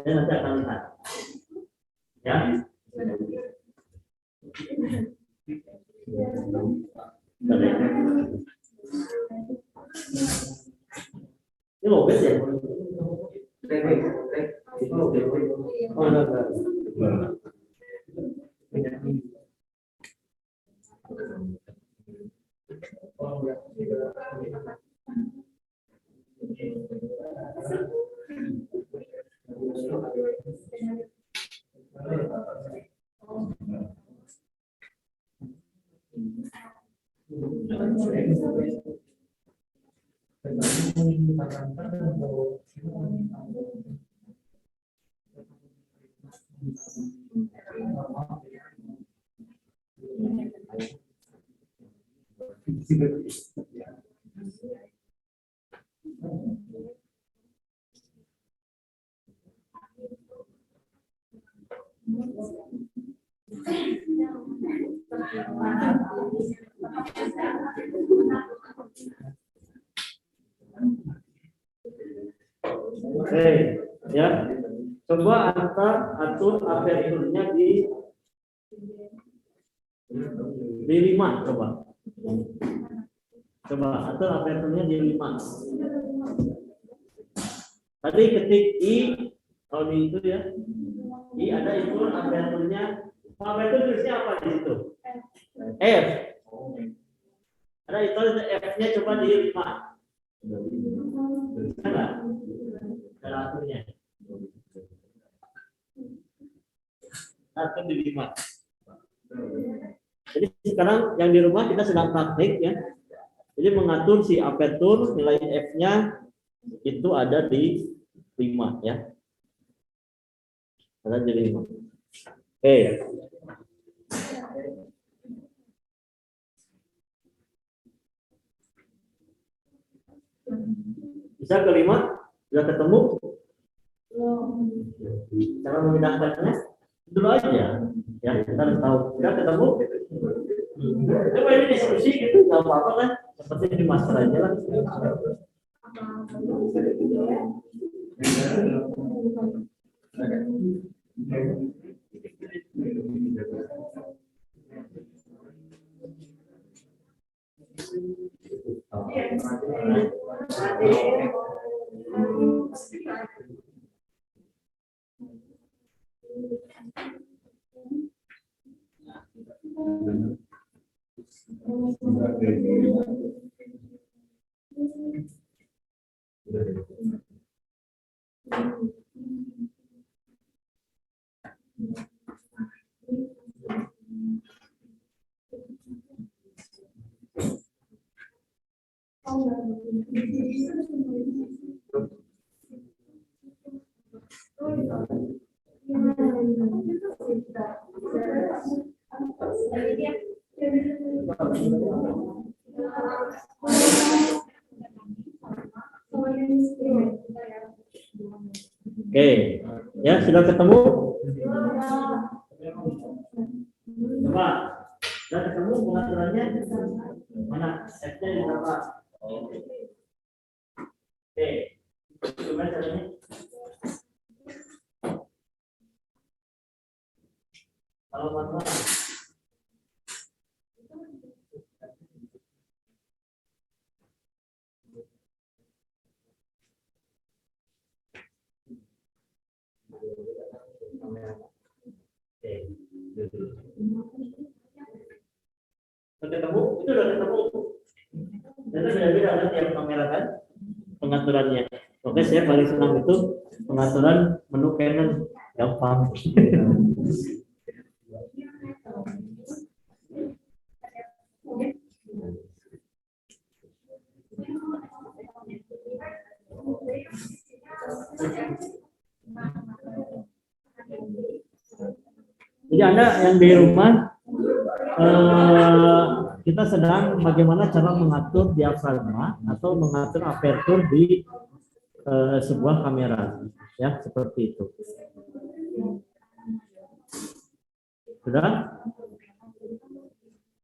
Saya nanti akan lihat. Ya. Ini mobil ya? Oh, enggak. Oke, ya. Coba atur aperturnya di 5, coba. Coba atur aperturnya di 5. Tadi ketik I, kalau di itu ya, I ada itu aperturnya. Apertur tulisnya apa di situ? F. Ada itu F-nya coba di 5. Ada aturnya. Atur di 5. Jadi sekarang yang di rumah kita sedang praktik ya. Jadi mengatur si apertur nilai F-nya itu ada di 5 ya. Ada di 5. Oke. Bisa ke 5? Sudah ketemu? Cara memindahkannya dulu aja. Ya, kita tahu. Sudah ketemu? Coba ini diskusi gitu, nggak apa-apa kan? Seperti di master aja lah. Oke, ya sudah ketemu? Coba, sudah ketemu pengaturannya? Mana? F-nya di berapa? Oke, gimana caranya? Kalau manual, ketemu itu udah ketemu. Karena beda-beda kan tiap kamera kan pengaturannya. Oke, saya paling senang itu pengaturan menu Canon, gampang. Jadi Anda yang di rumah, kita sedang bagaimana cara mengatur diafragma atau mengatur aperture di sebuah kamera, ya seperti itu. Sudah?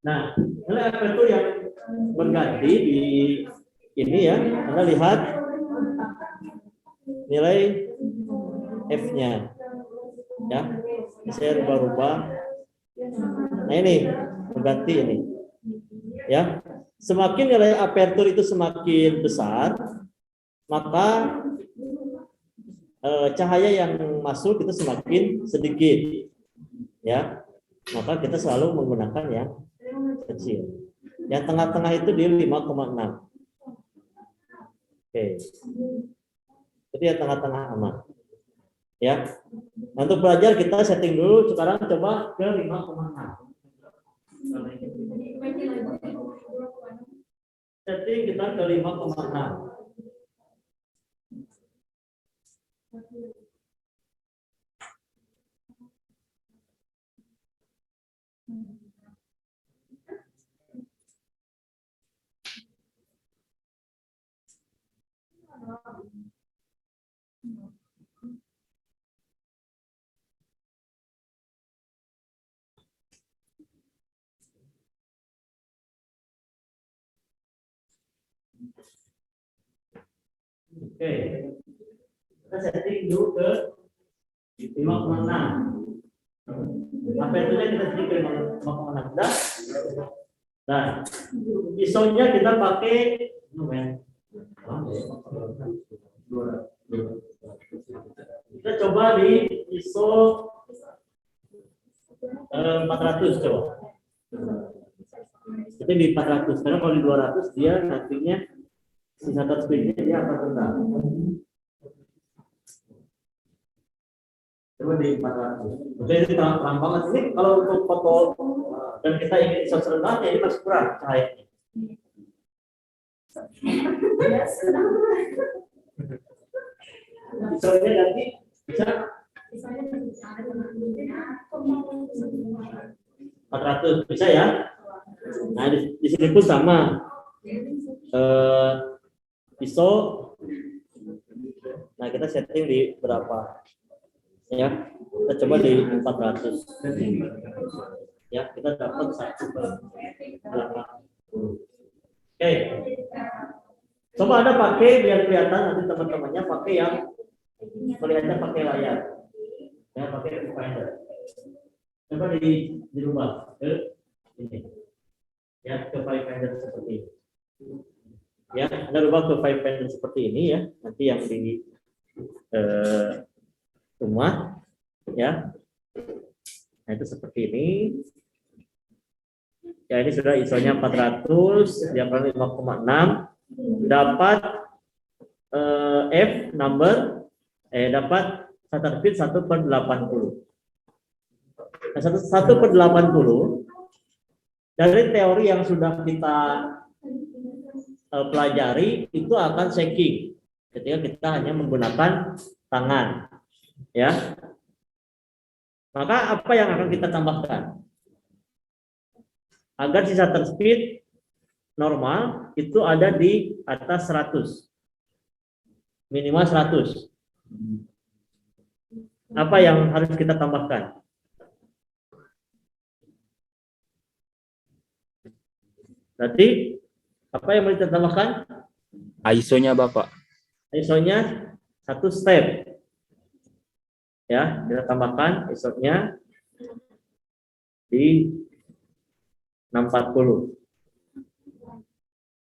Nah, nilai aperture yang berganti di ini ya, Anda lihat nilai F-nya, ya. Saya rubah-rubah. Nah ini berganti ini, ya. Semakin nilai aperture itu semakin besar, maka cahaya yang masuk itu semakin sedikit, ya. Maka kita selalu menggunakan yang kecil. Yang tengah-tengah itu di 5,6. Oke. Jadi yang tengah-tengah aman. Ya. Nah, untuk belajar kita setting dulu. Sekarang coba ke 5,6. Setting kita ke 5,6. Oke, kita setting dulu ke 5,6. Apa itu kita setting ke 5,6? Sudah? Nah, ISO-nya kita pakai kita coba di ISO 400 coba. Jadi di 400, karena kalau di 200 dia nantinya si shutter speed-nya dia akan rendah. Coba di 400. Oke, ini terang banget. Ini kalau untuk foto dan kita ingin ISO rendah, ini masih kurang cahayanya. ISO-nya nanti bisa 400 bisa ya. Nah di sini pun sama. ISO. Nah kita setting di berapa? Ya, kita coba di 400. Ya, kita dapat 1/8. Oke. Coba Anda pakai biar kelihatan nanti teman-temannya pakai yang melihatnya pakai layar. Finder. Coba dirubah ke ini. Ya, ke File Finder seperti ini. Ya, Anda rubah ke File Finder seperti ini ya. Nanti yang di rumah ya. Nah, itu seperti ini. Ya, ini sudah ISO-nya 400, diagram 5,6, dapat F number dapat shutter speed 1/80. Nah, 1/80 dari teori yang sudah kita pelajari itu akan shaking ketika kita hanya menggunakan tangan, ya. Maka apa yang akan kita tambahkan agar si shutter speed normal itu ada di atas 100, minimal 100. Apa yang harus kita tambahkan? Berarti apa yang mau kita tambahkan? ISO-nya Bapak. ISO-nya 1 step. Ya, kita tambahkan ISO-nya di 640.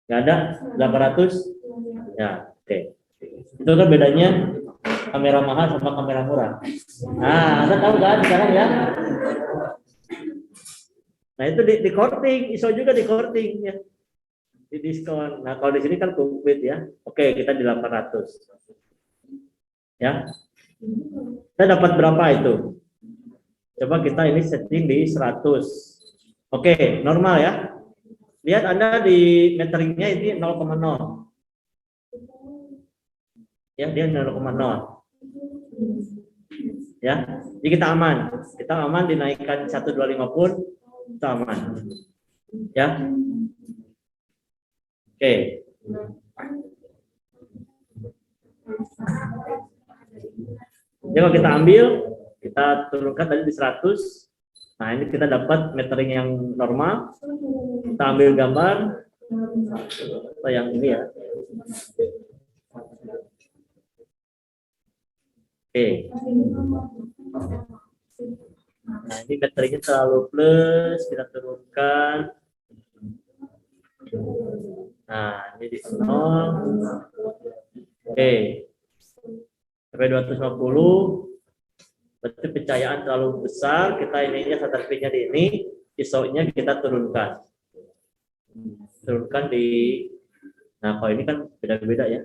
Nggak ada 800? Ya, oke. Itu kan bedanya kamera mahal sama kamera murah. Nah, Anda tahu kan sekarang ya? Nah, itu di courting, ISO juga di courting ya. Di diskon. Nah, kalau di sini kan komplit ya. Oke, kita di 800. Ya. Kita dapat berapa itu? Coba kita ini setting di 100. Oke, normal ya. Lihat Anda di meteringnya ini 0,0. Ya, dia 0,0. Ya, jadi kita aman. Kita aman dinaikkan 125 pun kita aman. Ya. Oke. Jadi kalau kita ambil, kita turunkan tadi di 100. Nah, ini kita dapat metering yang normal. Kita ambil gambar atau yang ini ya. Oke. Nah, ini meteringnya terlalu plus, kita turunkan. Nah, ini di 0. Oke. Sampai 250. Berarti pencahayaan terlalu besar, kita ininya shutter speed-nya di ini, ISO-nya kita turunkan. Turunkan di, nah kalau ini kan beda-beda ya.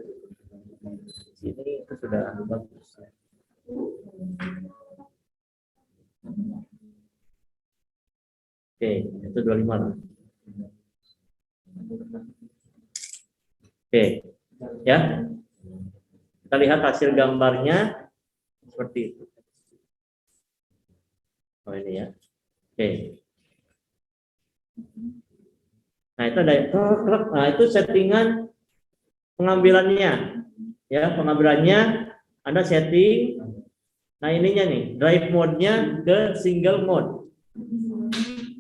Sini itu sudah bagus. Oke, itu 25 lah. Oke, ya. Kita lihat hasil gambarnya seperti itu. Oh ini ya. Oke. Nah itu ada. Nah itu settingan pengambilannya. Ya pengambilannya Anda setting. Nah ininya nih drive mode-nya ke single mode.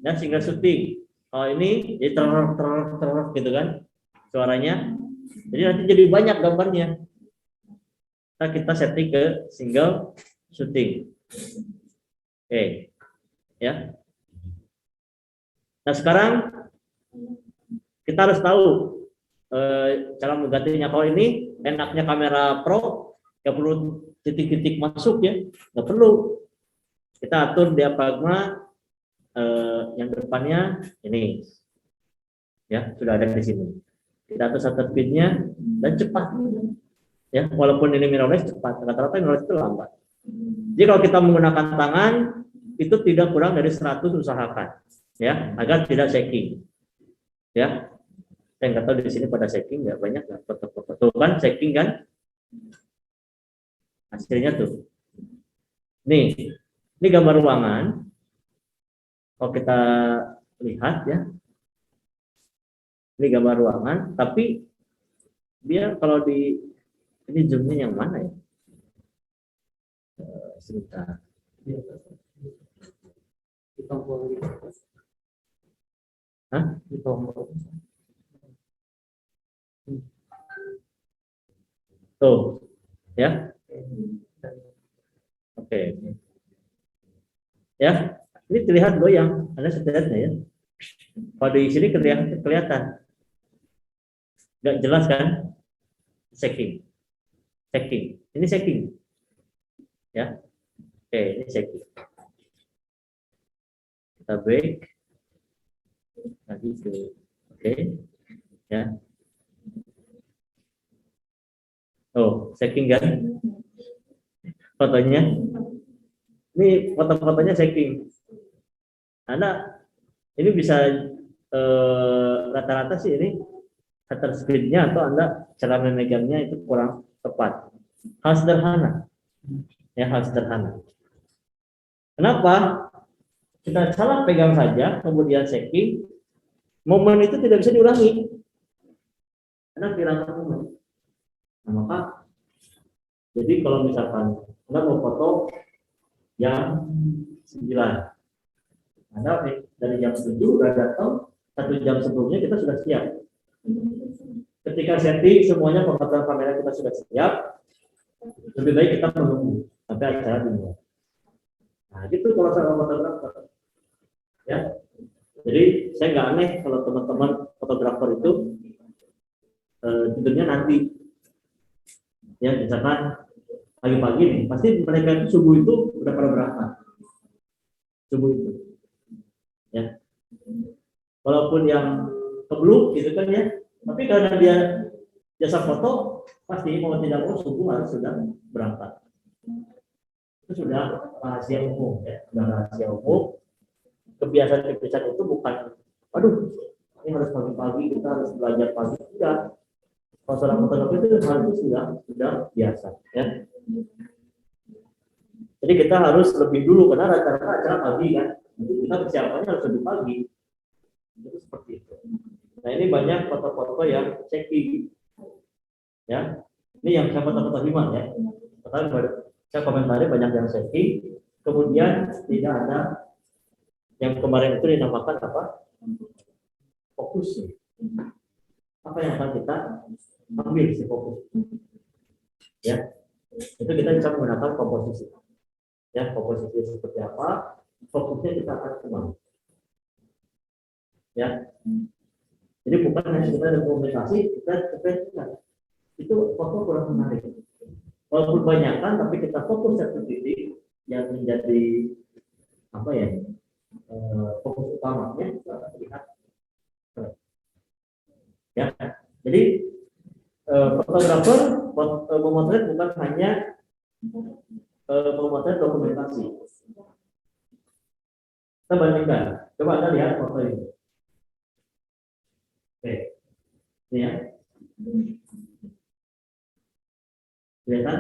Ya single shooting. Oh ini jadi ter gitu kan suaranya. Jadi nanti jadi banyak gambarnya. Nah, kita setting ke single shooting. Oke. Ya. Nah sekarang kita harus tahu cara menggantinya. Kalau ini enaknya kamera pro, nggak perlu titik-titik masuk ya, nggak perlu. Kita atur diafragma yang depannya ini, ya sudah ada di sini. Kita atur shutter speed-nya dan cepat. Ya walaupun ini mirrorless cepat, rata-rata mirrorless itu lambat. Jadi kalau kita menggunakan tangan itu tidak kurang dari 100 usahakan. Ya, agar tidak shaking. Ya, saya nggak tahu di sini pada shaking nggak banyak nggak foto-foto tuh kan shaking kan hasilnya tuh. Nih, ini gambar ruangan. Kalau kita lihat ya, ini gambar ruangan. Tapi dia kalau di ini zoomnya yang mana ya? Sebentar. Hah? Tuh, ya. Oke. Ya, ini terlihat goyang. Anda lihatnya ya. Kalau di sini kelihatan. Nggak jelas kan? Shaking. Ini shaking. Ya. Oke, ini shaking. Kita break. Lagi ke oke. Ya. Oh, shaking kan? Fotonya. Ini foto-fotonya shaking. Anda ini bisa rata-rata sih ini shutter speed-nya atau Anda cara memegangnya itu kurang tepat. Hal sederhana. Ya, hal sederhana. Kenapa? Kita salah pegang saja, kemudian shaking, momen itu tidak bisa diulangi. Karena kehilangan momen. Nah, maka, jadi kalau misalkan Anda mau foto jam 9, Anda dari jam 7 sudah datang, 1 jam sebelumnya kita sudah siap. Ketika setting semuanya pengaturan kamera kita sudah siap, lebih baik kita menunggu sampai acara dimulai. Nah, gitu kalau saya fotografer. Ya, jadi saya nggak aneh kalau teman-teman fotografer itu tidurnya nanti. Ya, misalkan pagi-pagi nih, pasti mereka itu subuh itu udah pada berangkat. Subuh itu. Ya. Walaupun yang kebluk gitu kan ya, tapi karena dia jasa foto, pasti mau tidak mau subuh harus sudah berangkat. Itu sudah rahasia umum ya, sudah rahasia umum. Kebiasaan-kebiasaan itu bukan, aduh, ini harus pagi-pagi kita harus belajar pagi. Tidak. Kalau seorang fotografer itu harus sudah biasa ya. Jadi kita harus lebih dulu karena rata-rata acara pagi kan. Jadi kita persiapannya harus lebih pagi. Jadi seperti itu. Nah, ini banyak foto-foto yang shaking. Ya. Ini yang saya foto-foto Himan ya. Saya komentari banyak yang shaking. Kemudian tidak ada yang kemarin itu dinamakan apa? Fokus. Apa yang akan kita ambil si fokus? Ya. Itu kita bisa menggunakan komposisi. Ya, komposisi seperti apa? Fokusnya kita akan kemana? Ya. Jadi bukan hanya kita ada komunikasi, kita cepet-cepet. Itu foto kurang menarik. Walaupun banyakkan, tapi kita fokus satu titik yang menjadi apa ya? Fokus utamanya itu akan terlihat. Ya, jadi fotografer memotret bukan hanya memotret dokumentasi. Kita bandingkan. Coba Anda lihat foto ini. Oke, ini ya. Kelihatan?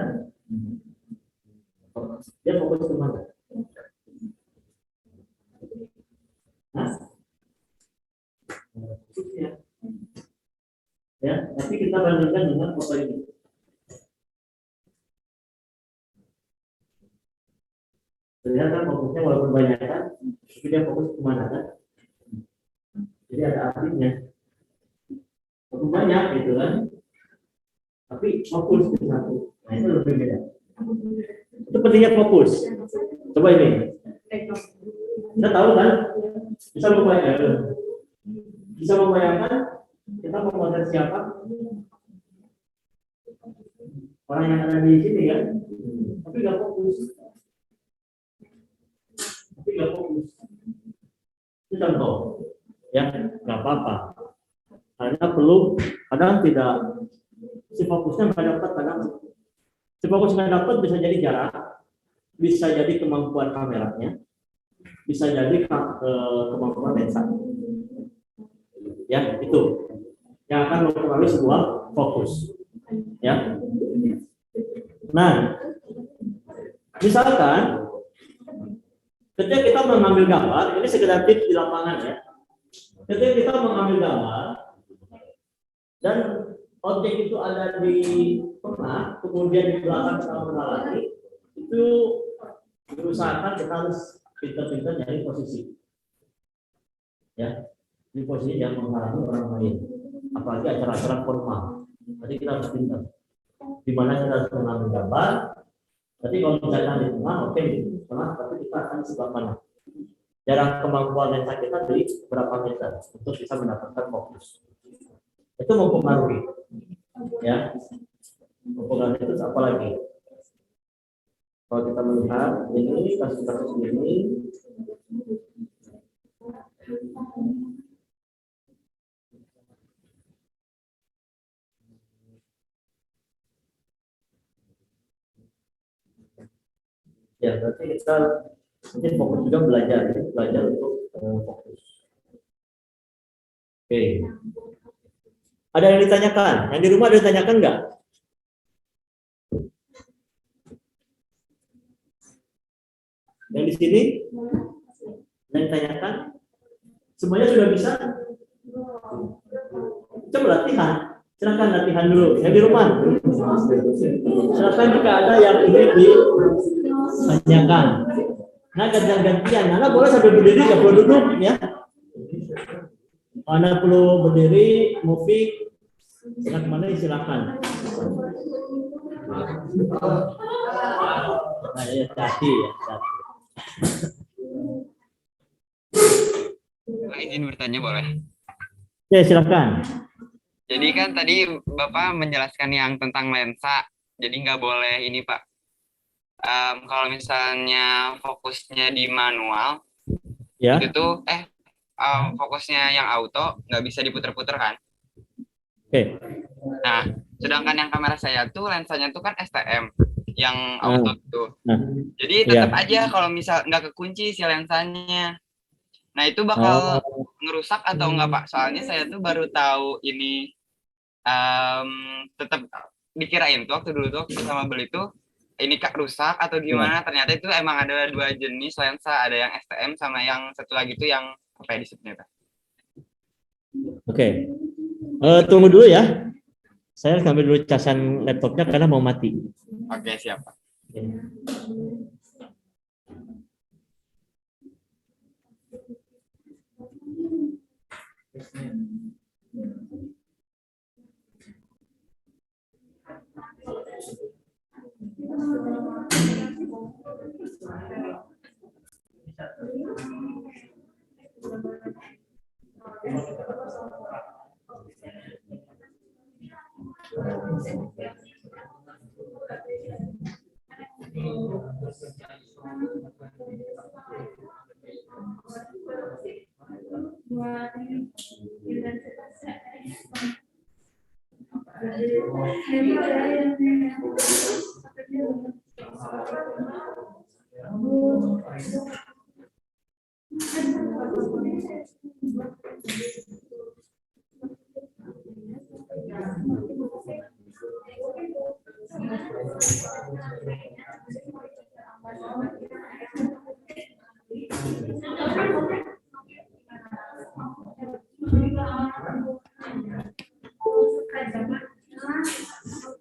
Dia fokus ke mana? Nah, ya, tapi kita bandingkan dengan foto ini. Ternyata fokusnya walaupun banyak kan, tapi dia fokus kemana kan? Jadi ada artinya. Fokus banyak gitu kan, tapi fokus ke satu. Nah, itu lebih beda. Itu pentingnya fokus. Coba ini. Kita tahu kan? Bisa membayangkan kita memotret siapa? Orang yang ada di sini kan? Tapi nggak fokus. Itu contoh. Ya, nggak apa-apa. Karena perlu, kadang tidak, si fokusnya nggak dapat, kadang si fokus nggak dapat bisa jadi jarak, bisa jadi kemampuan kameranya, bisa jadi kemampuan lensa. Ya, itu yang akan mempengaruhi sebuah fokus. Ya. Nah, misalkan ketika kita mengambil gambar, ini sekedar tips di lapangan ya. Ketika kita mengambil gambar dan objek itu ada di tengah, kemudian di belakang sama lagi, itu berusahakan kita harus pintar-pintar nyari posisi. Ya, di posisi yang menghalangi orang lain. Apalagi acara-acara formal. Jadi kita harus pintar. Di mana kita harus mengambil gambar. Jadi kalau misalkan di tengah, oke di tengah, tapi kita akan di sebelah mana? jarak kemampuan lensa kita di berapa meter untuk bisa mendapatkan fokus. Itu mempengaruhi, ya. Mempengaruhi itu apa lagi? Kalau kita melihat ini kasus-kasus ini, ya berarti kita mungkin fokus juga belajar untuk fokus. Oke. Ada yang ditanyakan? Yang di rumah ada yang ditanyakan nggak? Yang di sini? Yang ditanyakan? Semuanya sudah bisa? Coba latihan. Silakan latihan dulu. Yang di rumah? Silakan jika ada yang ingin ditanyakan. Nah, gantian. Nana boleh sambil berdiri, nggak perlu duduk, ya. Anda perlu berdiri, moving, kemana silakan. Nah, ya, hati. Izin bertanya boleh? Ya, silakan. Jadi kan tadi Bapak menjelaskan yang tentang lensa, jadi nggak boleh ini Pak. Kalau misalnya fokusnya di manual, Ya. itu tuh fokusnya yang auto nggak bisa diputer-puter kan? Oke. Nah, sedangkan yang kamera saya tuh lensanya tuh kan STM yang auto tuh. Nah, jadi tetap aja kalau misal nggak kekunci si lensanya. Nah, itu bakal ngerusak atau enggak Pak? Soalnya saya tuh baru tahu ini tetap dikirain tuh waktu dulu tuh sama beli tuh ini Kak rusak atau gimana. Ternyata itu emang ada 2 jenis lensa, ada yang STM sama yang satu lagi tuh yang apa ya disebutnya Kak? Oke. Tunggu dulu ya. Saya harus ngambil dulu casan laptopnya karena mau mati. Oke, siap Pak.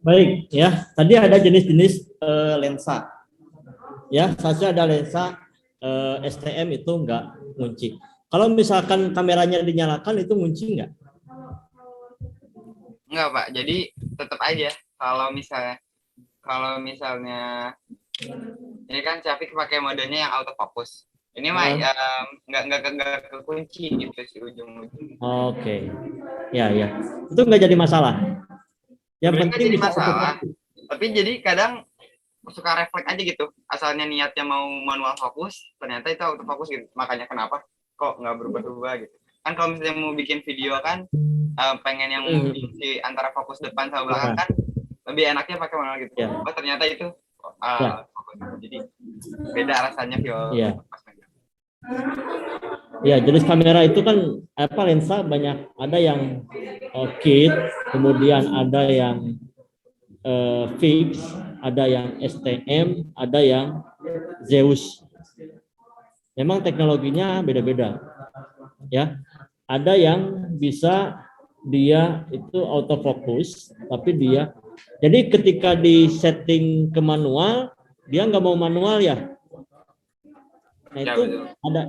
Baik, ya. Tadi ada jenis-jenis lensa. Ya, saja ada lensa STM itu enggak ngunci. Kalau misalkan kameranya dinyalakan itu ngunci enggak? Enggak Pak, jadi tetap aja kalau misalnya ini kan Syafiq pakai modenya yang autofocus. Ini mah nggak kekunci gitu sih ujung-ujung. Oke. Ya. Itu enggak jadi masalah. Yang penting jadi bisa masalah. Tapi jadi kadang suka refleks aja gitu. Asalnya niatnya mau manual fokus, ternyata itu autofocus gitu. Makanya kenapa kok nggak berubah-ubah gitu. Kan kalau misalnya mau bikin video kan pengen yang di antara fokus depan sama belakang kan lebih enaknya pakai manual gitu. Oh, ternyata itu fokus. Jadi beda rasanya feel. Ya, jenis kamera itu kan lensa banyak, ada yang kit, kemudian ada yang fix, ada yang STM, ada yang Zeus. Memang teknologinya beda-beda. Ya. Ada yang bisa dia itu autofocus, tapi dia jadi ketika di setting ke manual, dia nggak mau manual ya. Nah, itu ada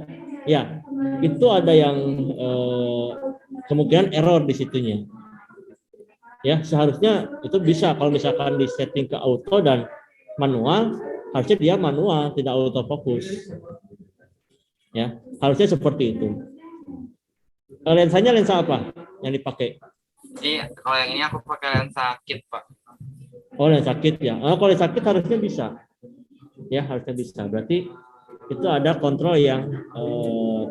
ya, itu ada yang kemungkinan error di situnya. Ya, seharusnya itu bisa kalau misalkan di setting ke auto dan manual, harusnya dia manual, tidak autofocus. Ya, harusnya seperti itu. Lensanya lensa apa yang dipakai? Jadi kalau yang ini aku pakai lensa kit, Pak. Oh, lensa kit ya. Kalau lensa kit harusnya bisa. Ya, harusnya bisa. Berarti itu ada kontrol yang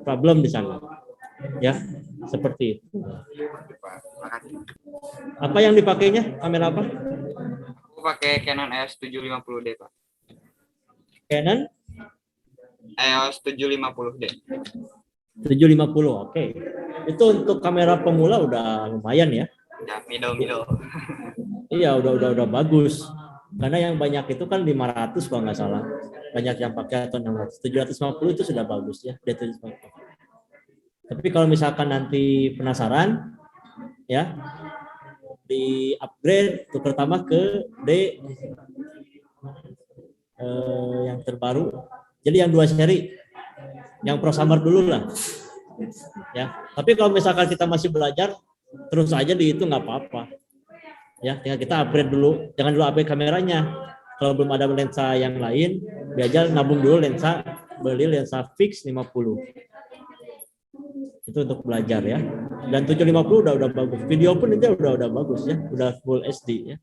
problem di sana. Ya, seperti itu. Pak. Makasih. Apa yang dipakainya? Kamera apa? Aku pakai Canon EOS 750D, Pak. Canon EOS 750D. 750. Oke. Itu untuk kamera pemula udah lumayan ya. Ya, middle. Iya, udah bagus. Karena yang banyak itu kan 500 kalau nggak salah. Banyak yang pakai atau 600. 750 itu sudah bagus ya. D750. Tapi kalau misalkan nanti penasaran, ya, di upgrade itu pertama ke D yang terbaru. Jadi yang 2 seri, yang Pro Summer dulu lah. Ya, tapi kalau misalkan kita masih belajar, terus aja di itu nggak apa-apa. Ya, tinggal kita upgrade dulu. Jangan dulu upgrade kameranya. Kalau belum ada lensa yang lain, belajar nabung dulu lensa, beli lensa fix 50. Itu untuk belajar ya. Dan 750 udah bagus. Video pun itu udah bagus ya, udah full SD ya.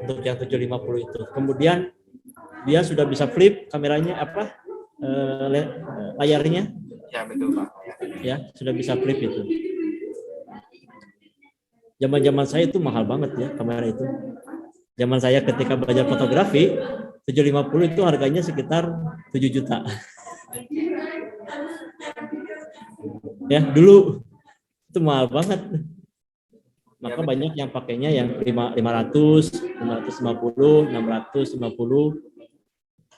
Untuk yang 750 itu. Kemudian dia sudah bisa flip kameranya layarnya. Ya, betul, Pak. Ya, sudah bisa flip itu. Zaman-zaman saya itu mahal banget ya kamera itu. Zaman saya ketika belajar fotografi, 750 itu harganya sekitar 7 juta. Ya, dulu itu mahal banget. Maka banyak yang pakainya yang 500, 550, 650.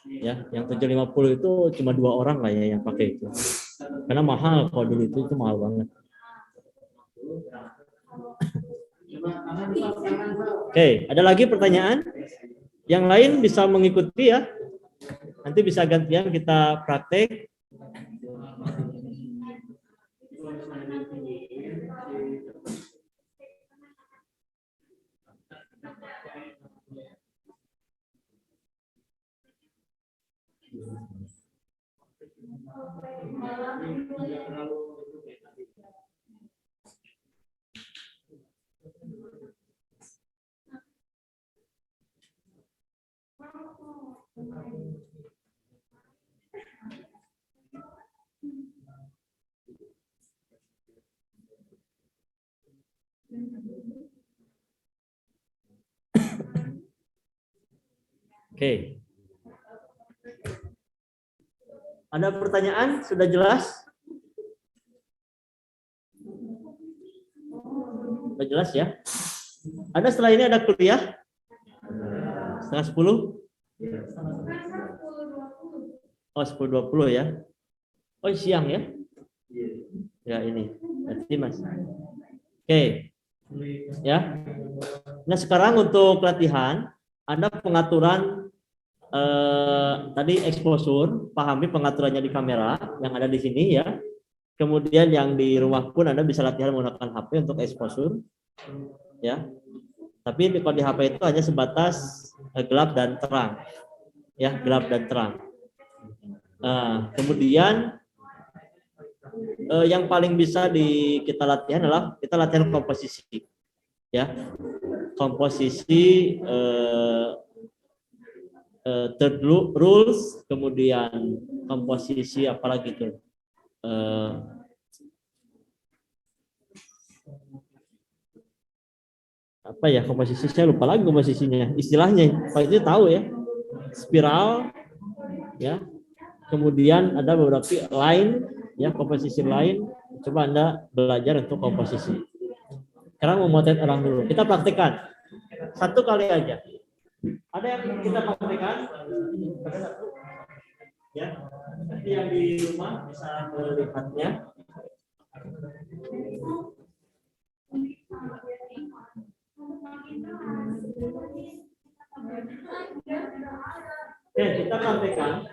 Ya, yang 750 itu cuma 2 orang lah ya yang pakai itu. Karena mahal, kalau dulu itu mahal banget. Oke, ada lagi pertanyaan? Yang lain bisa mengikuti ya. Nanti bisa gantian kita praktek. Oke. Ada pertanyaan? Sudah jelas? Sudah jelas ya? Ada setelah ini ada kuliah? Setengah 10? Oh, 10.20 ya? Oh, siang ya? Ya, ini. Berarti Mas. Oke. Ya. Nah, sekarang untuk latihan, ada pengaturan tadi exposure, pahami pengaturannya di kamera yang ada di sini ya. Kemudian yang di rumah pun Anda bisa latihan menggunakan HP untuk exposure ya. Tapi kalau di HP itu hanya sebatas gelap dan terang. Ya, gelap dan terang. Kemudian yang paling bisa kita latihan adalah kita latihan komposisi. Ya. Komposisi third rules, kemudian komposisi apalagi itu apa ya komposisi, saya lupa lagi komposisinya, istilahnya Pak itu tahu ya, spiral ya, kemudian ada beberapa line ya, komposisi line. Coba Anda belajar untuk komposisi. Sekarang memotret orang dulu, kita praktekkan 1 kali aja. Ada yang kita praktekkan? Ada 1. Ya, nanti yang di rumah bisa melihatnya. Oke, kita praktekkan.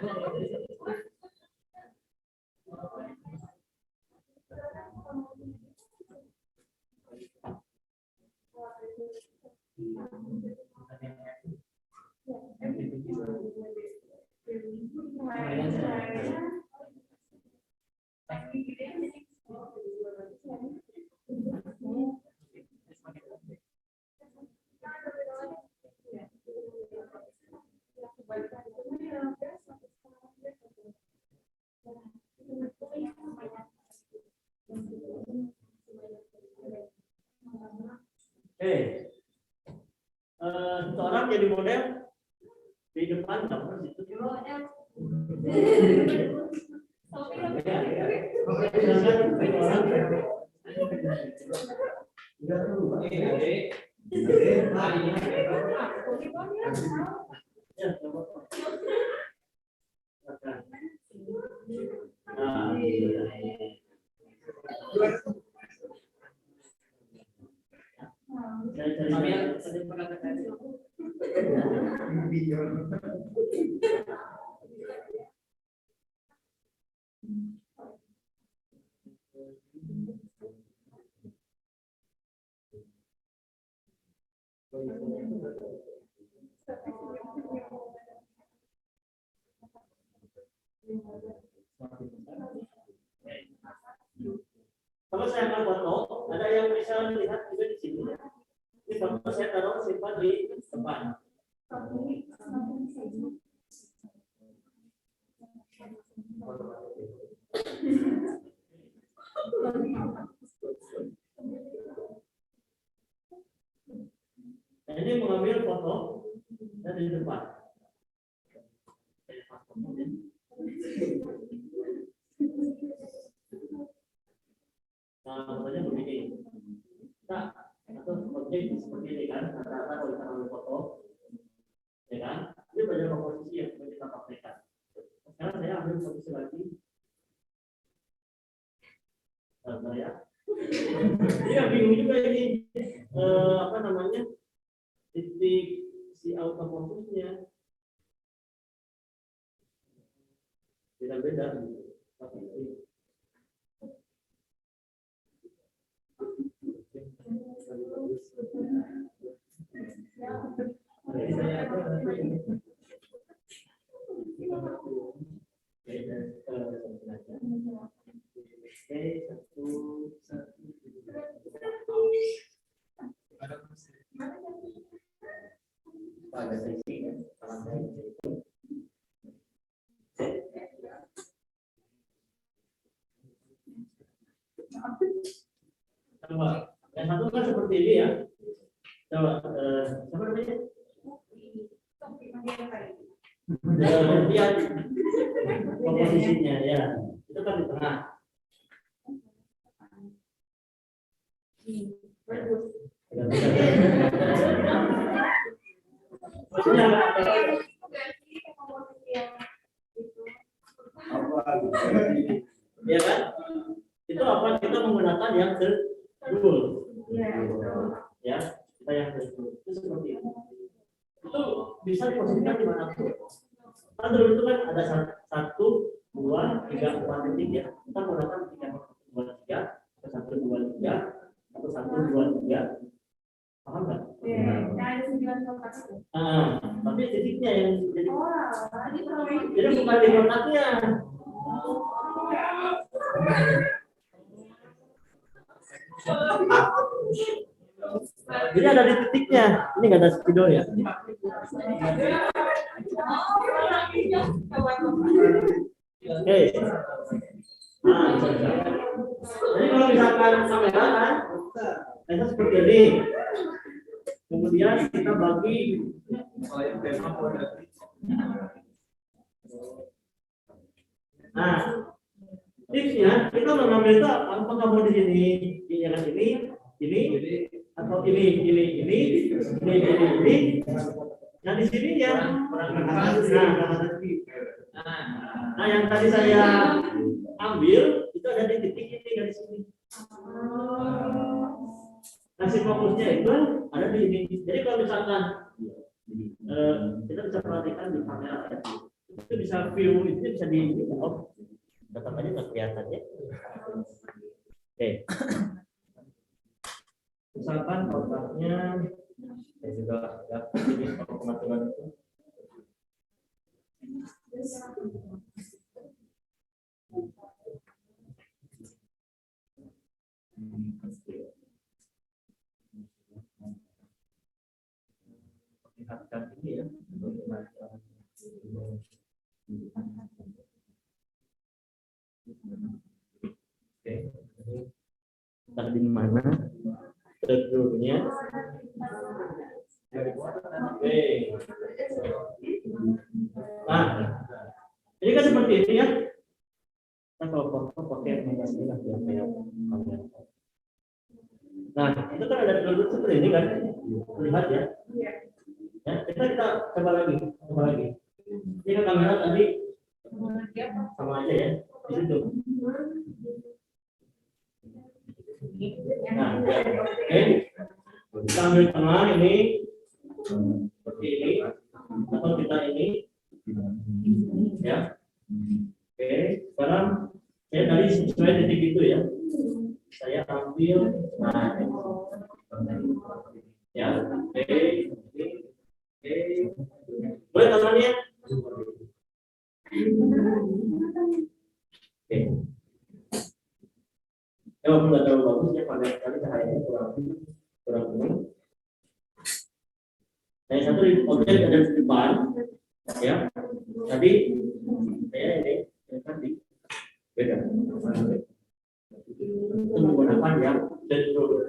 Satu orang jadi model di depan gambar situ. Kalau saya akan foto, ada yang bisa lihat juga di sini. Ini foto saya taruh simpan di depan. Nah, ini mengambil foto dari depan. Nah, fotonya begini. Nah, atau objek seperti ini kan, rata-rata kalau kita ambil foto, ya kan, ini banyak komposisi yang perlu kita praktekkan. Sekarang saya ambil posisi lagi. Bentar ya. Dia bingung juga ini, apa namanya, titik si autofocusnya beda-beda. Coba, yang satu kan seperti ini ya. Coba, apa namanya? Lihat komposisinya ya. Itu kan di tengah. Maksudnya ya kan? Itu apa? Kita menggunakan yang terdul. Ya, kita yang terdul. Itu seperti itu. Itu bisa diposisikan di mana pun. Kan dulu itu kan ada 1, 2, 3, 4 titik ya. Kita menggunakan 3, 2, 3, 1, 2, 3, atau 1, 2, 3. Paham nggak? Tapi titiknya yang jadi bukan di kontaknya. Jadi ada di titiknya. Ini nggak ada spidol ya. Oke. Nah, jadi kalau misalkan kamera kan, itu seperti ini. Kemudian kita bagi. Nah, tipsnya kita mengambil itu apakah mau di sini, ini, atau ini. Nah di sini ya. Nah yang tadi saya ambil itu ada di titik ini dari sini. Nah si fokusnya itu ada di ini. Jadi kalau misalkan kita bisa perhatikan di kamera ya, itu bisa view itu bisa di off. Tetap aja nggak kelihatan ya. Oke. Misalkan kontaknya saya juga ya ini pengaturan itu. Lihatkan ini ya. Oke. Tadi di mana? Terdulnya yang kayak kamera. Nah, itu kan ada dua seperti ini kan, lihat ya. Ya, kita coba lagi. Ini kan kamera tadi sama aja ya, di situ. Nah, oke. Kita ambil tengah ini seperti ini, atau kita ini, ya. Oke, sekarang saya tadi sesuai titik itu ya. Saya ambil, nah, ya, oke. Boleh tangannya? Oke. Ya, walaupun nggak terlalu bagus ya, pada sekali cahayanya kurang ini. Saya satu objek ada di depan, ya. Tadi saya ini tadi beda. Itu menggunakan yang cenderung.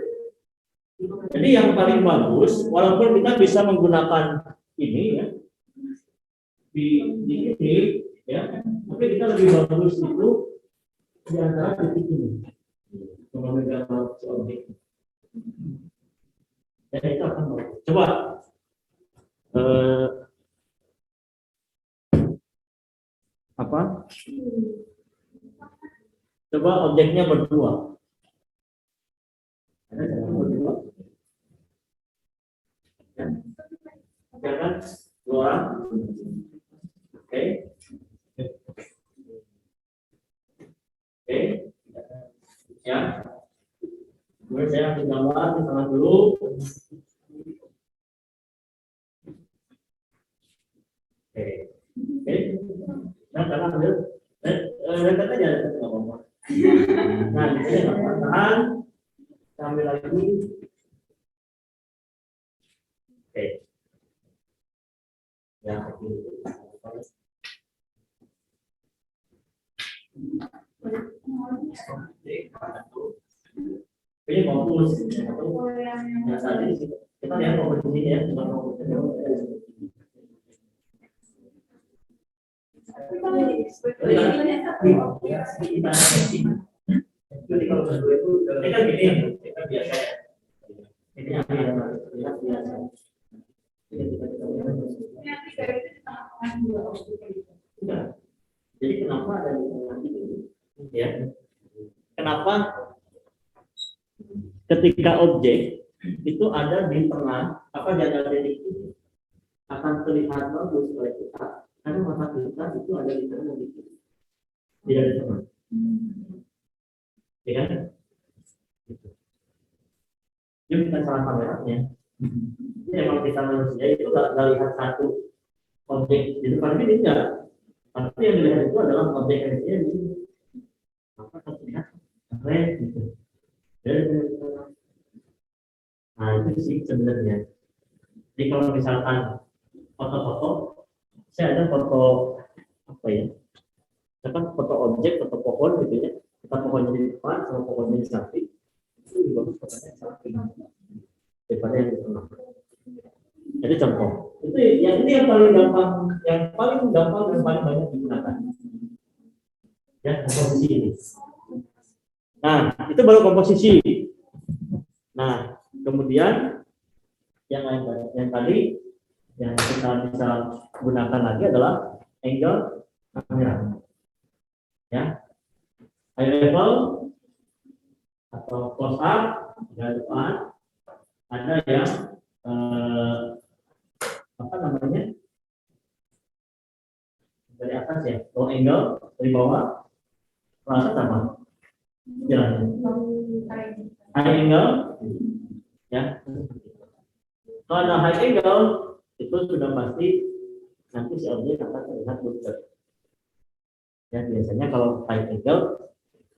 Jadi yang paling bagus, walaupun kita bisa menggunakan ini ya, di ini ya, tapi kita lebih bagus itu di antara titik ini. Memegang objek. Dan itu akan bagus. Coba apa? Coba objeknya berdua. Ada jangan berdua. Ya. Jangan dua orang. Oke. Oke. Ya. Kemudian saya ambil gambar di tengah dulu. Oke. Oke. Nah, tangan ambil. Rekat aja, nggak apa-apa. Nah, di sini tahan. Ambil lagi. Oke. Ya, ini fokus. Nah, tadi kita lihat fokus di sini ya, Jadi kalau berdua itu, ini kan gini, kita biasa ya. Ini yang biasa. Jadi kenapa ada di tengah ini? Ya. Kenapa ketika objek itu ada di tengah, apa di antara titik itu akan terlihat bagus oleh kita karena mata kita itu ada di tengah dan di kiri, tidak di tengah. Ya kan? Jadi bukan salah kameranya. Ini memang kita manusia itu nggak lihat satu objek di depan ini enggak. Tapi yang dilihat itu adalah objek yang di sini. Maka terlihat keren gitu. Nah itu sih sebenarnya. Jadi kalau misalkan foto-foto, saya ada foto apa ya? Misalkan foto objek, foto pohon gitu ya. Kita pohonnya di depan sama pohonnya di samping, itu lebih bagus fotonya di samping daripada yang di tengah. Jadi contoh, itu yang ini yang paling gampang dan paling banyak digunakan. Ya, komposisi ini. Nah, itu baru komposisi. Nah, kemudian yang tadi yang kita bisa gunakan lagi adalah angle kamera. Ya. High level atau close up dari depan, ada yang apa namanya dari atas ya, low angle dari bawah, rasa sama jalan. High angle ya, kalau ada high angle itu sudah pasti nanti si objek akan terlihat bulat. Ya biasanya kalau high angle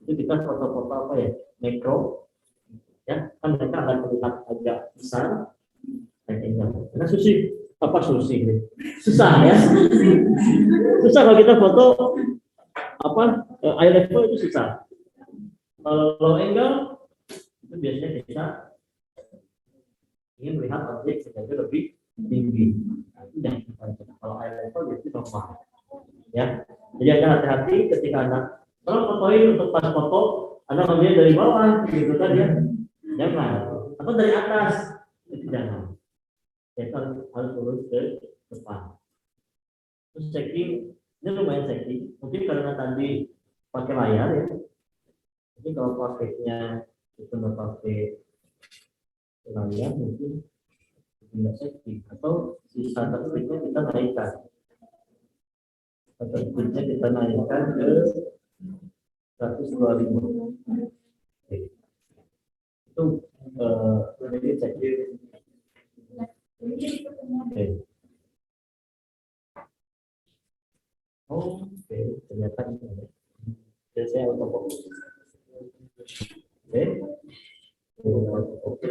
itu kita foto-foto apa ya, makro ya, kan mereka akan terlihat agak besar karena susah ya susah kalau kita foto apa eye level itu susah. Kalau low angle itu biasanya kita ingin melihat objek sebagai lebih tinggi. Nah, itu yang kita lakukan. Kalau eye level itu normal ya. Jadi Anda hati-hati ketika Anda kalau fotoin untuk pas foto Anda ngambilnya dari bawah, gitu kan ya? Jangan. Atau dari atas, itu jangan. Kita harus urus ke depan. Terus checking, ini lumayan checking. Mungkin karena tadi pakai layar ya. Mungkin kalau prakteknya itu nggak pakai layar, mungkin tidak checking. Atau si starter speednya kita naikkan. Starter speednya kita naikkan ke 120.000. Itu ini checking. Oke. Oke, ternyata ini. Jadi saya autofocus. Oke. Oke.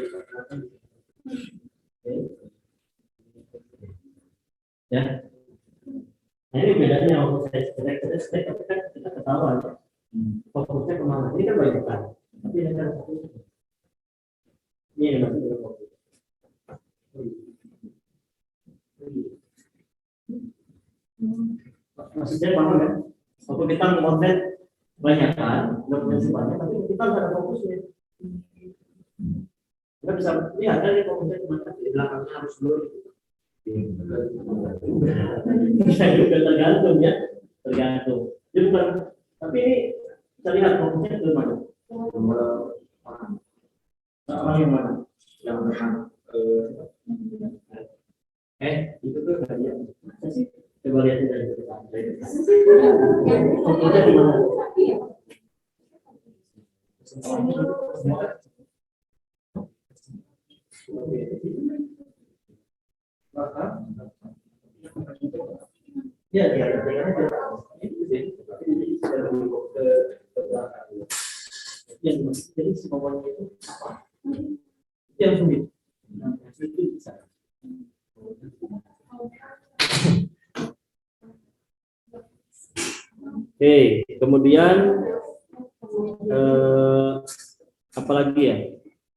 Ya. Nah, ini bedanya waktu saya kita ketahuan ya. Fokusnya kemana? Ini kan banyak kan. Tapi ini kan ini yang masih belum fokus. Maksudnya paham ya? Waktu kita konten banyak kan, dokumentasi banyak, tapi kita nggak ada fokusnya. Kita bisa lihat dari fokusnya kemana, di belakangnya harus dulu. Bisa juga tergantung ya, tergantung. Jadi bukan, tapi ini kita lihat fokusnya ke mana. Orang yang mana? Yang mana? Itu tuh kayak apa sih? Coba lihat dari depan. Fokusnya di mana? Ya, jadi semuanya itu apa? Yang sulit. Itu bisa. Oke, kemudian apalagi ya?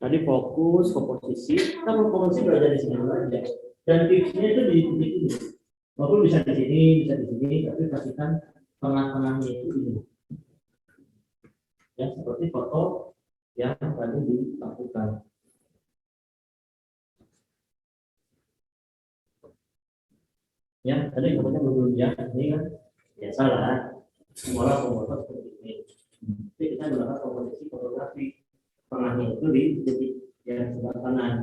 Tadi fokus, komposisi. Kita mau komposisi belajar di sini aja. Dan tipsnya itu di titik ini. Walaupun bisa di sini, bisa di sini, tapi pastikan tengah-tengahnya itu ini. Ya, seperti foto yang tadi dilakukan. Ya, tadi kemudian belum ya, ini kan ya salah. Semua foto seperti ini. Jadi kita melakukan komposisi fotografi tengahnya itu di titik yang sebelah kanan.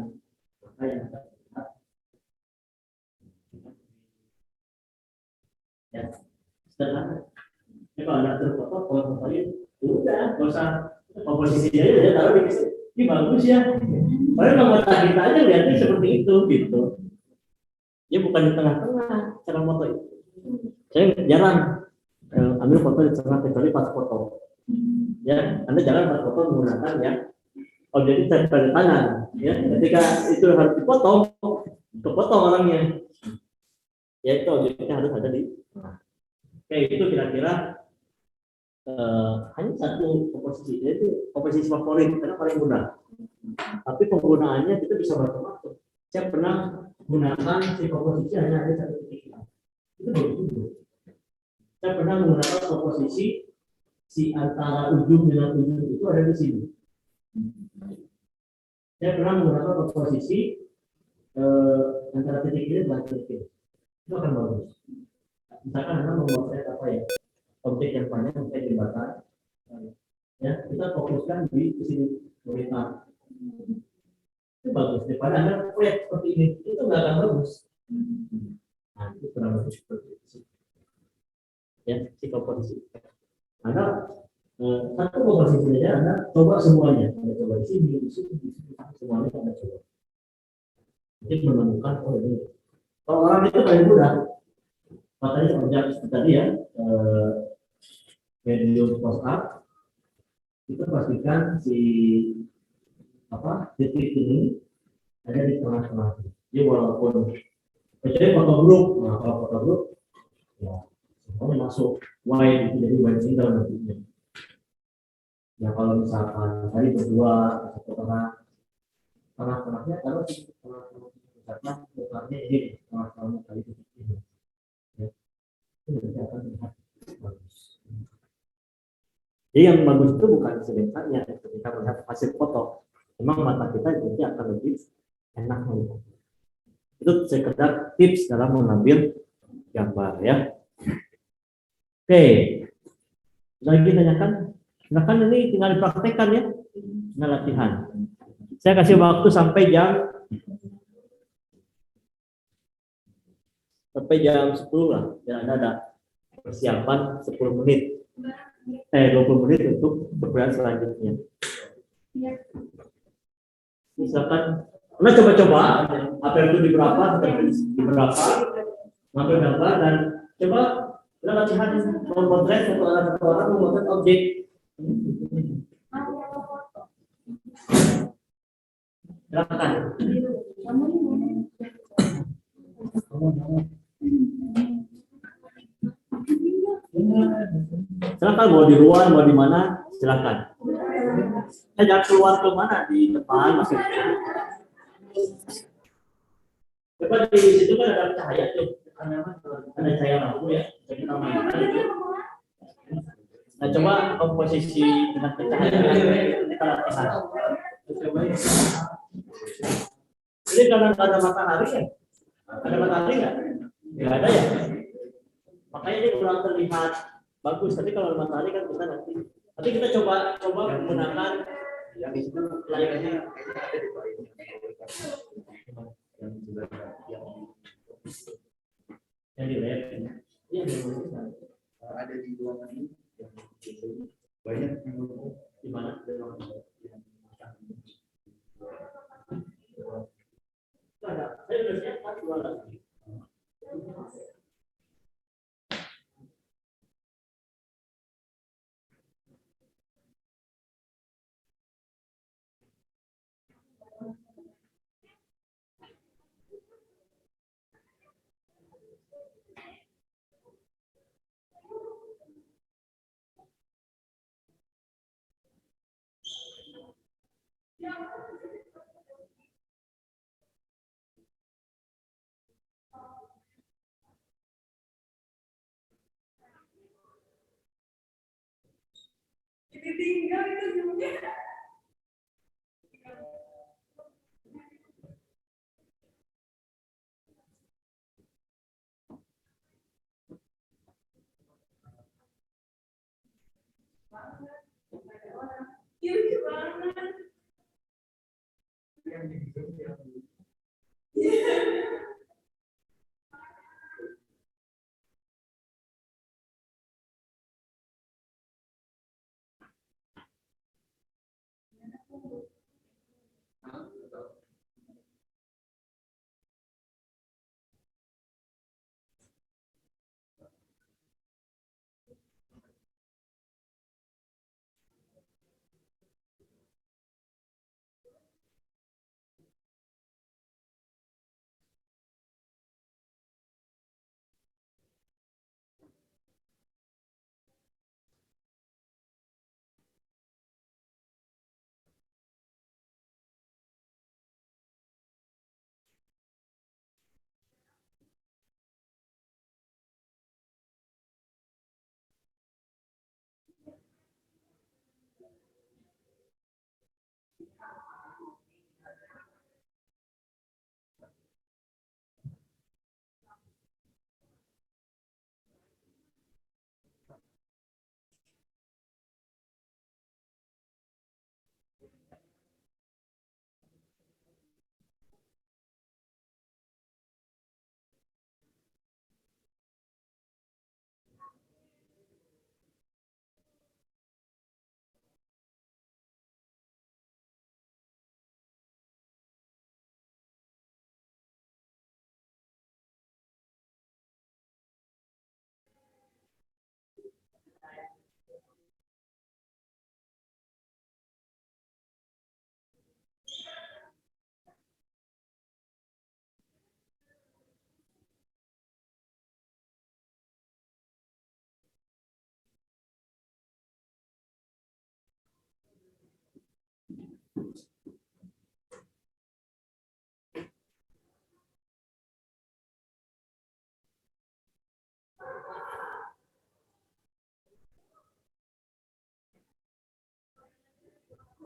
Maka yang kita lihat ya sederhana. Jadi kalau ada foto, kalau fotonya udah, nggak usah komposisinya aja taruh di sini. Ini bagus ya. Padahal mata kita aja lihatnya seperti itu gitu. Ya bukan di tengah-tengah cara foto itu. Saya jarang ambil foto di tengah kecuali pas foto. Ya, Anda jangan pas foto menggunakan ya objek pada tangan. Ya, ketika itu harus dipotong, kepotong orangnya. Ya itu objeknya harus ada di tengah. Oke, itu kira-kira hanya satu komposisi, yaitu komposisi favorit karena paling mudah. Tapi penggunaannya kita bisa macam-macam. Saya pernah menggunakan si komposisi hanya ada satu titik. Itu bagus. Saya pernah menggunakan komposisi si antara ujung dengan ujung itu ada di sini. Saya pernah menggunakan komposisi antara titik ini dan titik ini. Itu akan bagus. Misalkan Anda membuat apa ya? Objek yang panjang sampai jembatan, ya kita fokuskan di sini monitor. Itu bagus. Daripada Anda flat seperti ini, itu nggak akan bagus. Nah, itu kurang bagus seperti itu. Ya, si komposisi. Anda satu komposisi saja, Anda coba semuanya. Anda coba di sini, semuanya Anda coba. Jadi menemukan oh ini. Kalau orang itu paling mudah. Makanya objek tadi ya. Medium post up itu pastikan si titik ini ada di tengah-tengah. Jadi walaupun kecuali foto grup, nah kalau foto grup ya semuanya masuk wide itu jadi wide single nantinya. Ya kalau misalkan tadi berdua atau tengah-tengahnya taruh di tengah-tengah misalnya ini tengah-tengahnya kali titik ini. Ya. Itu nanti akan terlihat bagus. Jadi yang bagus itu bukan sebenarnya ketika melihat hasil foto, memang mata kita jadi akan lebih enak melihat. Itu sekedar tips dalam mengambil gambar ya. Oke, lagi tanyakan, silakan ini tinggal dipraktekkan ya, tinggal latihan. Saya kasih waktu sampai jam 10 lah, dan ada persiapan 10 menit, 20 menit untuk beberapa selanjutnya. Misalkan, nah coba-coba, apa itu di berapa, ngambil gambar dan coba kita latihan memotret satu orang memotret objek. Silakan. Silakan mau di luar, mau di mana, silakan. Jangan keluar ke mana di depan maksudnya. Coba di situ kan ada cahaya tuh, ada cahaya lampu ya, jadi kita mainkan itu. Nah coba komposisi dengan pencahayaan kita latihan. Jadi karena ada matahari ya, ada matahari nggak? Nggak ada ya. Makanya ini kurang terlihat bagus. Tapi kalau ada matahari kan kita nanti. Tapi kita coba menggunakan yang di situ layarnya. Yang di layar. Iya, ada di ruangan ini. Banyak di mana? Ada. Saya sudah siapkan dua lagi. Ditinggal itu zoomnya. Lucu banget.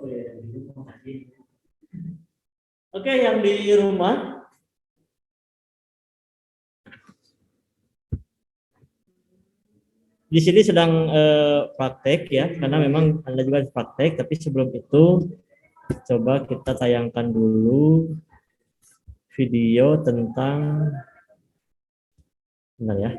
Oh ya, di rumah tadi. Oke, yang di rumah. Di sini sedang praktek ya, karena memang Anda juga praktek, tapi sebelum itu coba kita tayangkan dulu video tentang, bentar ya.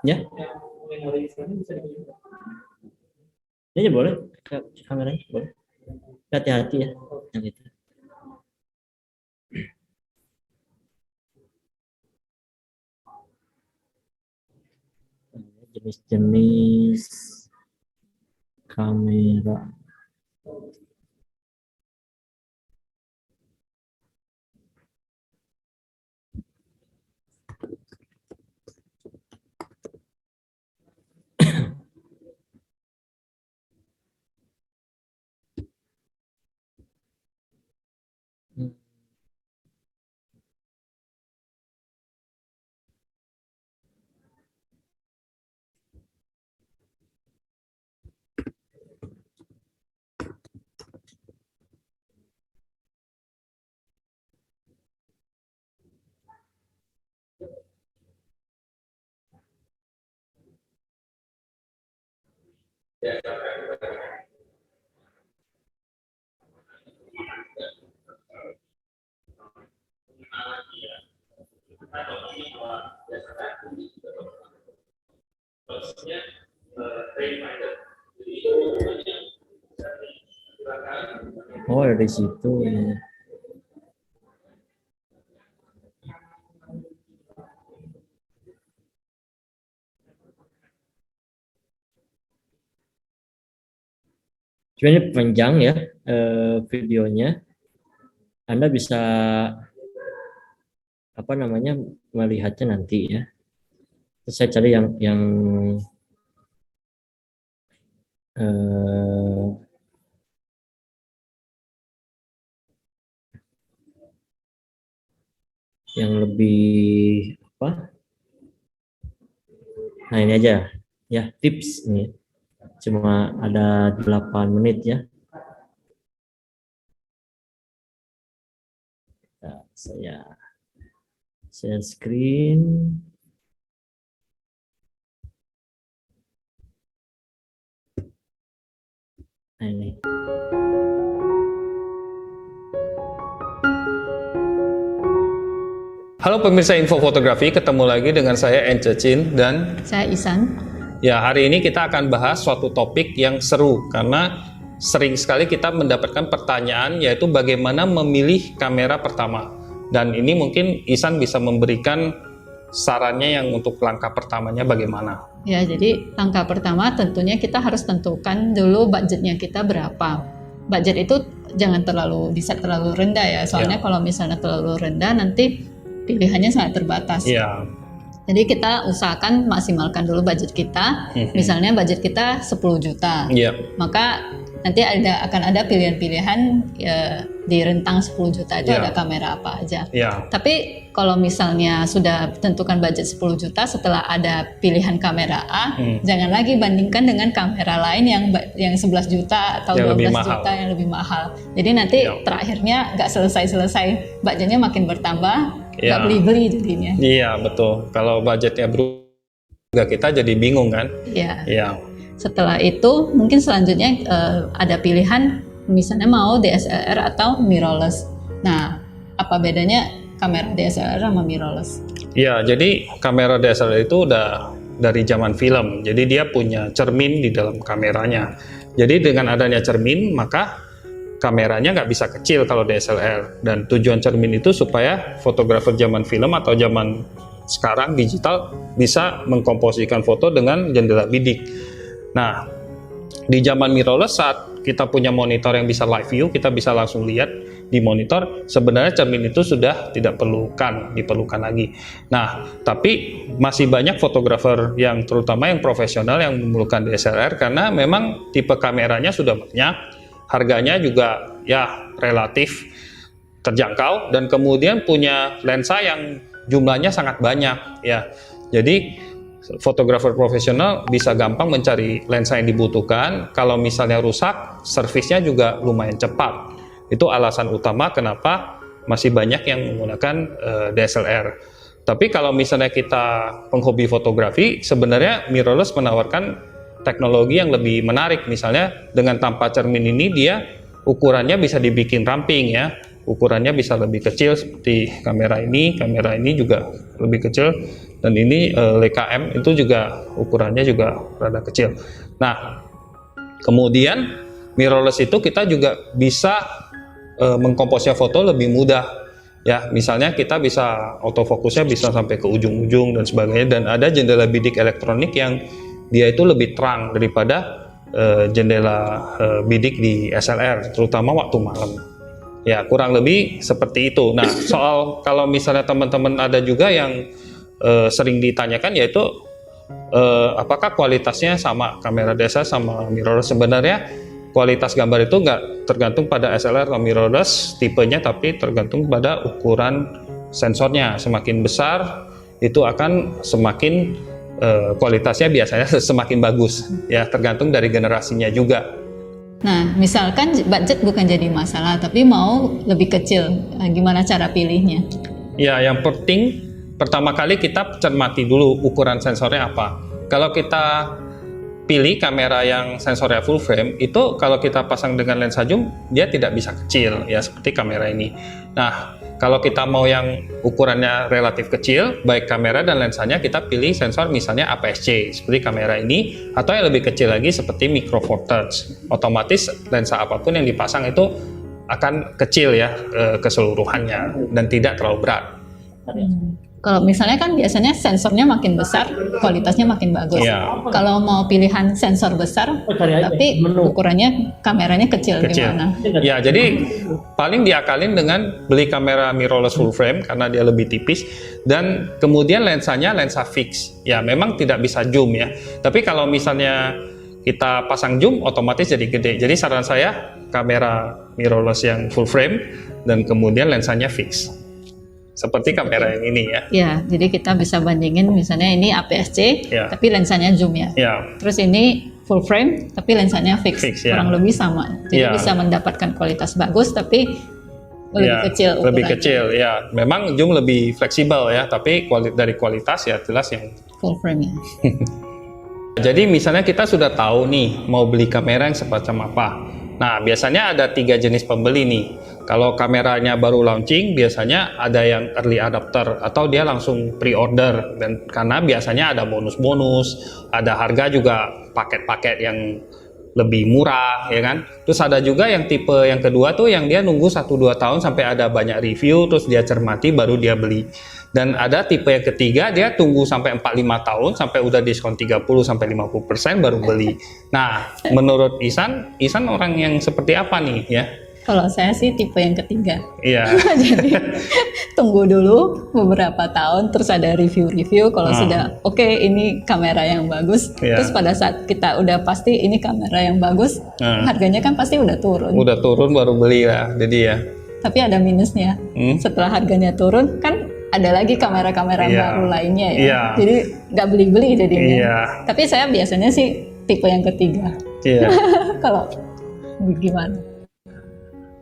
Ya. Ini aja boleh, kameranya boleh. Hati-hati ya, yang itu. Jenis-jenis kamera. Oh, dari situ ya. Sebenarnya panjang ya videonya. Anda bisa apa namanya melihatnya nanti ya. Terus saya cari yang lebih apa? Nah ini aja ya tips ini. Cuma ada 8 menit ya. Nah, saya share screen. Nah, ini. Halo pemirsa Info Fotografi, ketemu lagi dengan saya Ence Chin dan saya Isan. ya hari ini kita akan bahas suatu topik yang seru karena sering sekali kita mendapatkan pertanyaan yaitu bagaimana memilih kamera pertama. Dan ini mungkin Isan bisa memberikan sarannya yang untuk langkah pertamanya bagaimana. Ya, jadi langkah pertama tentunya kita harus tentukan dulu budgetnya kita berapa. Budget itu jangan di-set terlalu rendah ya, soalnya kalau misalnya terlalu rendah nanti pilihannya sangat terbatas. Iya. Jadi kita usahakan maksimalkan dulu budget kita. Misalnya budget kita 10 juta. Iya. Maka nanti akan ada pilihan-pilihan ya, di rentang 10 juta itu ada kamera apa aja. Iya. Tapi kalau misalnya sudah tentukan budget 10 juta setelah ada pilihan kamera A, jangan lagi bandingkan dengan kamera lain yang 11 juta atau yang 12 juta yang lebih mahal. Jadi nanti terakhirnya nggak selesai, budgetnya makin bertambah, nggak beli-beli jadinya. Iya, betul. Kalau budgetnya berubah kita jadi bingung kan? Iya. Iya. Setelah itu mungkin selanjutnya ada pilihan misalnya mau DSLR atau mirrorless. Nah, apa bedanya kamera DSLR sama mirrorless? Iya, jadi kamera DSLR itu udah dari zaman film. Jadi dia punya cermin di dalam kameranya. Jadi dengan adanya cermin, maka kameranya nggak bisa kecil kalau DSLR. Dan tujuan cermin itu supaya fotografer zaman film atau zaman sekarang digital bisa mengkomposisikan foto dengan jendela bidik. Nah, di zaman mirrorless saat kita punya monitor yang bisa live view, kita bisa langsung lihat di monitor, sebenarnya cermin itu sudah tidak diperlukan lagi. Nah, tapi masih banyak fotografer yang terutama yang profesional yang memerlukan DSLR karena memang tipe kameranya sudah banyak, harganya juga ya relatif terjangkau dan kemudian punya lensa yang jumlahnya sangat banyak ya. Jadi fotografer profesional bisa gampang mencari lensa yang dibutuhkan. Kalau misalnya rusak, servisnya juga lumayan cepat. Itu alasan utama kenapa masih banyak yang menggunakan DSLR. Tapi kalau misalnya kita penghobi fotografi, sebenarnya mirrorless menawarkan teknologi yang lebih menarik. Misalnya dengan tanpa cermin ini dia ukurannya bisa dibikin ramping ya. Ukurannya bisa lebih kecil seperti kamera ini juga lebih kecil, dan ini Leica M itu juga ukurannya juga rada kecil. Nah, kemudian mirrorless itu kita juga bisa mengkomposnya foto lebih mudah ya. Misalnya kita bisa autofokusnya bisa sampai ke ujung-ujung dan sebagainya, dan ada jendela bidik elektronik yang dia itu lebih terang daripada jendela bidik di SLR, terutama waktu malam. Ya, kurang lebih seperti itu. Nah, soal kalau misalnya teman-teman ada juga yang sering ditanyakan, yaitu apakah kualitasnya sama kamera DSLR sama mirrorless. Sebenarnya kualitas gambar itu nggak tergantung pada SLR atau mirrorless tipenya, tapi tergantung pada ukuran sensornya. Semakin besar itu akan semakin kualitasnya biasanya semakin bagus ya, tergantung dari generasinya juga. Nah, misalkan budget bukan jadi masalah, tapi mau lebih kecil, gimana cara pilihnya? Ya, yang penting pertama kali kita cermati dulu ukuran sensornya apa. Kalau kita pilih kamera yang sensornya full frame, itu kalau kita pasang dengan lensa zoom, dia tidak bisa kecil, ya seperti kamera ini. Nah, kalau kita mau yang ukurannya relatif kecil, baik kamera dan lensanya, kita pilih sensor misalnya APS-C, seperti kamera ini, atau yang lebih kecil lagi seperti Micro Four Thirds. Otomatis lensa apapun yang dipasang itu akan kecil ya keseluruhannya, dan tidak terlalu berat. Kalau misalnya kan biasanya sensornya makin besar, kualitasnya makin bagus. Iya. Kalau mau pilihan sensor besar, tapi ukurannya kameranya kecil. Gimana? Ya, jadi paling diakalin dengan beli kamera mirrorless full frame karena dia lebih tipis, dan kemudian lensanya lensa fix. Ya, memang tidak bisa zoom ya. Tapi kalau misalnya kita pasang zoom, otomatis jadi gede. Jadi saran saya kamera mirrorless yang full frame dan kemudian lensanya fix. Seperti kamera yang ini ya. Ya, jadi kita bisa bandingin misalnya ini APS-C, Ya. tapi lensanya zoom ya. Ya. Terus ini full frame, tapi lensanya fix, Ya. kurang lebih sama. Jadi Ya. bisa mendapatkan kualitas bagus, tapi lebih Ya, kecil. lebih ukurannya. kecil ya. Memang zoom lebih fleksibel ya, tapi dari kualitas ya jelas yang. Full frame ya. Jadi misalnya kita sudah tahu nih mau beli kamera yang semacam apa. Nah, biasanya ada 3 jenis pembeli nih. Kalau kameranya baru launching, biasanya ada yang early adopter atau dia langsung pre-order, dan karena biasanya ada bonus-bonus, ada harga juga paket-paket yang lebih murah ya kan. Terus ada juga yang tipe yang kedua tuh yang dia nunggu 1-2 tahun sampai ada banyak review, terus dia cermati baru dia beli. Dan ada tipe yang ketiga, dia tunggu sampai 4-5 tahun sampai udah diskon 30-50% baru beli. Nah, menurut Ihsan orang yang seperti apa nih ya? Kalau saya sih tipe yang ketiga. Iya. Jadi tunggu dulu beberapa tahun, terus ada review-review. Kalau sudah oke, ini kamera yang bagus. Iya. Terus pada saat kita udah pasti ini kamera yang bagus, harganya kan pasti udah turun. Udah turun baru beli lah, jadi ya. Tapi ada minusnya. Setelah harganya turun, kan ada lagi kamera-kamera Iya. baru lainnya ya. Iya. Jadi nggak beli-beli jadinya. Iya. Tapi saya biasanya sih tipe yang ketiga. Iya. Kalau gimana?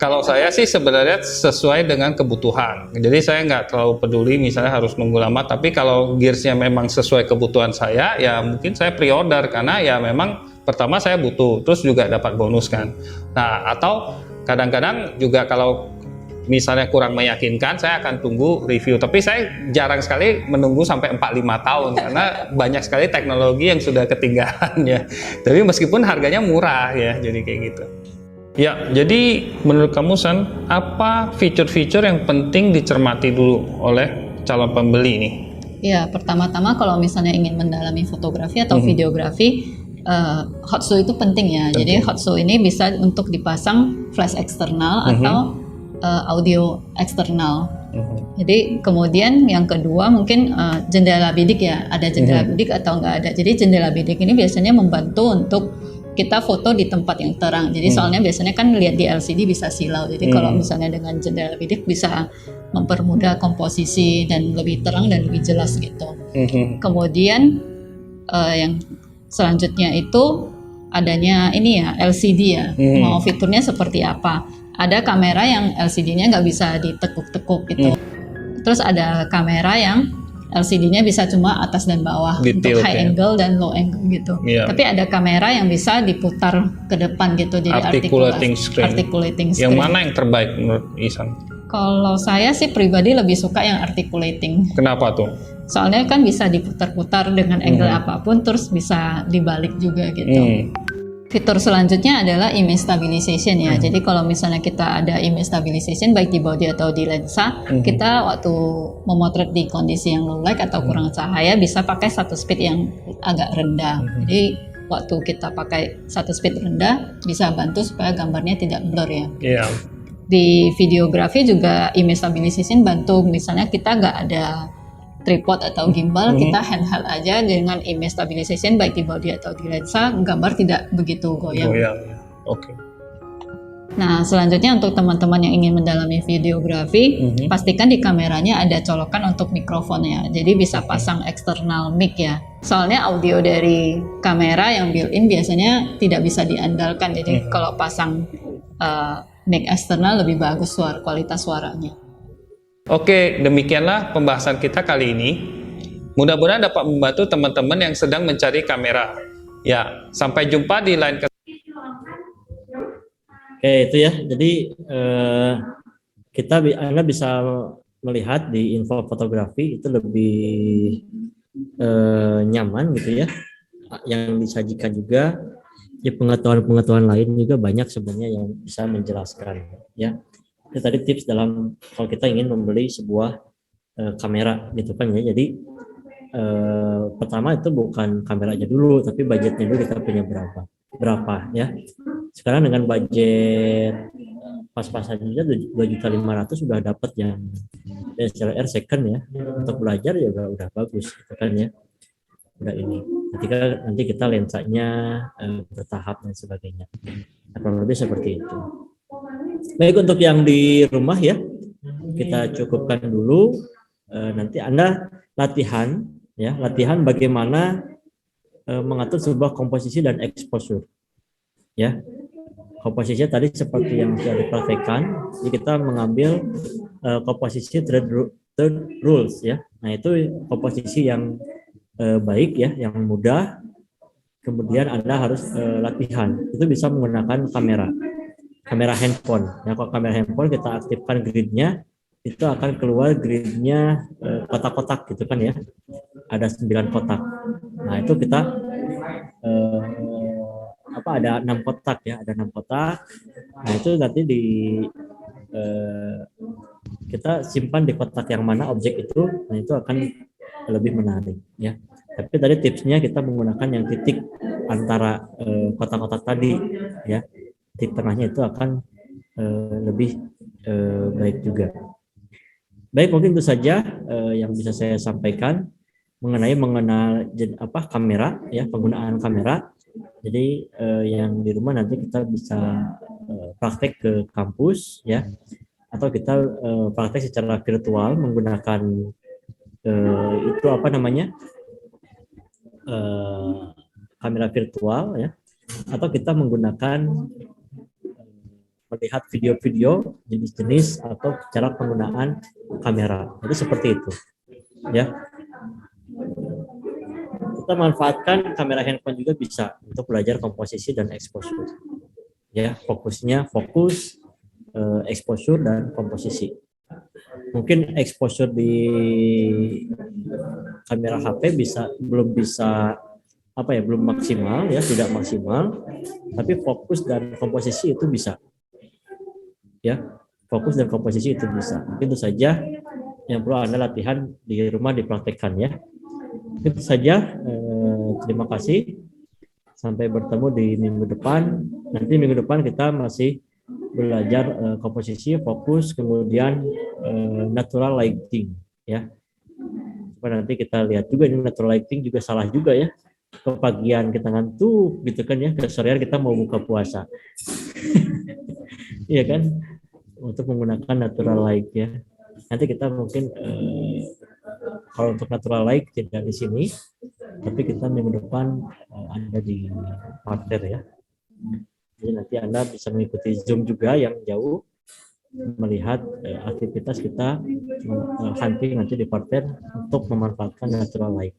Kalau saya sih sebenarnya sesuai dengan kebutuhan. Jadi saya nggak terlalu peduli misalnya harus nunggu lama. Tapi kalau gearsnya memang sesuai kebutuhan saya, ya mungkin saya pre-order karena ya memang pertama saya butuh, terus juga dapat bonus kan. Nah, atau kadang-kadang juga kalau misalnya kurang meyakinkan, saya akan tunggu review. Tapi saya jarang sekali menunggu sampai 4-5 tahun karena banyak sekali teknologi yang sudah ketinggalan ya. Tapi meskipun harganya murah ya, jadi kayak gitu. Ya, jadi menurut kamu San, apa fitur-fitur yang penting dicermati dulu oleh calon pembeli nih? Ya, pertama-tama kalau misalnya ingin mendalami fotografi atau videografi, hot shoe itu penting ya. Jadi hot shoe ini bisa untuk dipasang flash eksternal atau audio eksternal. Jadi kemudian yang kedua mungkin jendela bidik ya, ada jendela bidik atau enggak ada. Jadi jendela bidik ini biasanya membantu untuk kita foto di tempat yang terang. Jadi soalnya biasanya kan lihat di LCD bisa silau. Jadi kalau misalnya dengan jendela bidik bisa mempermudah komposisi dan lebih terang dan lebih jelas gitu. Kemudian yang selanjutnya itu adanya ini ya LCD ya. Mau fiturnya seperti apa? Ada kamera yang LCD-nya nggak bisa ditekuk-tekuk gitu. Terus ada kamera yang LCD-nya bisa cuma atas dan bawah Detail, untuk high angle dan low angle gitu. Tapi ada kamera yang bisa diputar ke depan gitu, jadi Articulating screen. articulating Yang screen. mana yang terbaik menurut Isan? Kalau saya sih pribadi lebih suka yang articulating. Kenapa tuh? Soalnya kan bisa diputar-putar dengan angle apapun, terus bisa dibalik juga gitu. Fitur selanjutnya adalah image stabilization ya. Jadi kalau misalnya kita ada image stabilization baik di body atau di lensa, kita waktu memotret di kondisi yang low light atau kurang cahaya bisa pakai shutter speed yang agak rendah. Jadi waktu kita pakai shutter speed rendah bisa bantu supaya gambarnya tidak blur ya. Iya. Di videografi juga image stabilization bantu, misalnya kita nggak ada tripod atau gimbal, kita handheld aja dengan image stabilization baik di body atau di lensa, gambar tidak begitu goyang. Oke. Nah, selanjutnya untuk teman-teman yang ingin mendalami videografi, pastikan di kameranya ada colokan untuk mikrofon ya. Jadi bisa pasang eksternal mic ya. Soalnya audio dari kamera yang built-in biasanya tidak bisa diandalkan. Jadi kalau pasang mic eksternal lebih bagus kualitas suaranya. Oke, demikianlah pembahasan kita kali ini. Mudah-mudahan dapat membantu teman-teman yang sedang mencari kamera. Ya, sampai jumpa di lain kesempatan. Oke, itu ya. Jadi Anda bisa melihat di info fotografi itu lebih nyaman gitu ya. Yang disajikan juga ya, pengetahuan-pengetahuan lain juga banyak sebenarnya yang bisa menjelaskan ya. Itu tadi tips dalam kalau kita ingin membeli sebuah kamera gitu kan ya. Jadi pertama itu bukan kameranya dulu, tapi budgetnya dulu kita punya berapa ya. Sekarang dengan budget pas-pasan aja 2.500.000 sudah dapat yang DSLR second ya, untuk belajar ya udah bagus gitu kan ya. Udah ini. Nanti kita lensanya bertahap dan sebagainya. Kurang lebih seperti itu. Baik, untuk yang di rumah ya, kita cukupkan dulu. Nanti Anda latihan bagaimana mengatur sebuah komposisi dan exposure. Ya, komposisinya tadi seperti yang sudah dipraktekkan. Jadi kita mengambil komposisi third rules ya. Nah itu komposisi yang baik ya, yang mudah. Kemudian Anda harus latihan. Itu bisa menggunakan kamera handphone. Ya, kalau kamera handphone kita aktifkan gridnya, itu akan keluar gridnya kotak-kotak gitu kan ya. Ada 9 kotak. Nah itu kita ada 6 kotak ya, ada 6 kotak. Nah itu nanti kita simpan di kotak yang mana objek itu. Nah itu akan lebih menarik ya. Tapi tadi tipsnya kita menggunakan yang titik antara kotak-kotak tadi ya. Titik tengahnya itu akan lebih baik juga. Baik, mungkin itu saja yang bisa saya sampaikan mengenai kamera ya, penggunaan kamera. Jadi yang di rumah nanti kita bisa praktek ke kampus ya, atau kita praktek secara virtual menggunakan kamera virtual ya, atau kita menggunakan melihat video-video jenis-jenis atau cara penggunaan kamera. Jadi seperti itu ya. Kita manfaatkan kamera handphone juga bisa untuk belajar komposisi dan exposure ya. Fokus exposure dan komposisi. Mungkin exposure di kamera HP belum maksimal ya, tidak maksimal, tapi fokus dan komposisi itu bisa ya. Fokus dan komposisi itu bisa. Mungkin itu saja yang perlu Anda latihan di rumah, dipraktekkan ya. Itu saja. Terima kasih. Sampai bertemu di minggu depan. Nanti minggu depan kita masih belajar komposisi, fokus, kemudian natural lighting ya. Coba nanti kita lihat juga ini natural lighting juga salah juga ya. Kepagian kita ngantuk gitu kan ya, kesorean kita mau buka puasa. Iya kan? Untuk menggunakan natural light ya. Nanti kita mungkin kalau untuk natural light tidak di sini, tapi kita minggu depan ada di parter ya. Jadi nanti Anda bisa mengikuti Zoom juga yang jauh, melihat aktivitas kita hunting nanti di parter untuk memanfaatkan natural light.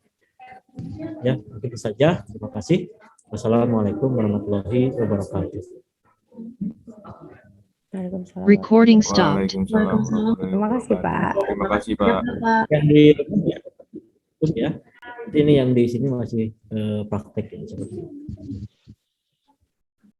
Ya, mungkin itu saja. Terima kasih. Wassalamualaikum warahmatullahi wabarakatuh. Waalaikumsalam. Recording stopped. Waalaikumsalam. Terima kasih, Pak. Terima kasih, Pak. Yang di ya, ini yang di sini masih praktek ya seperti itu.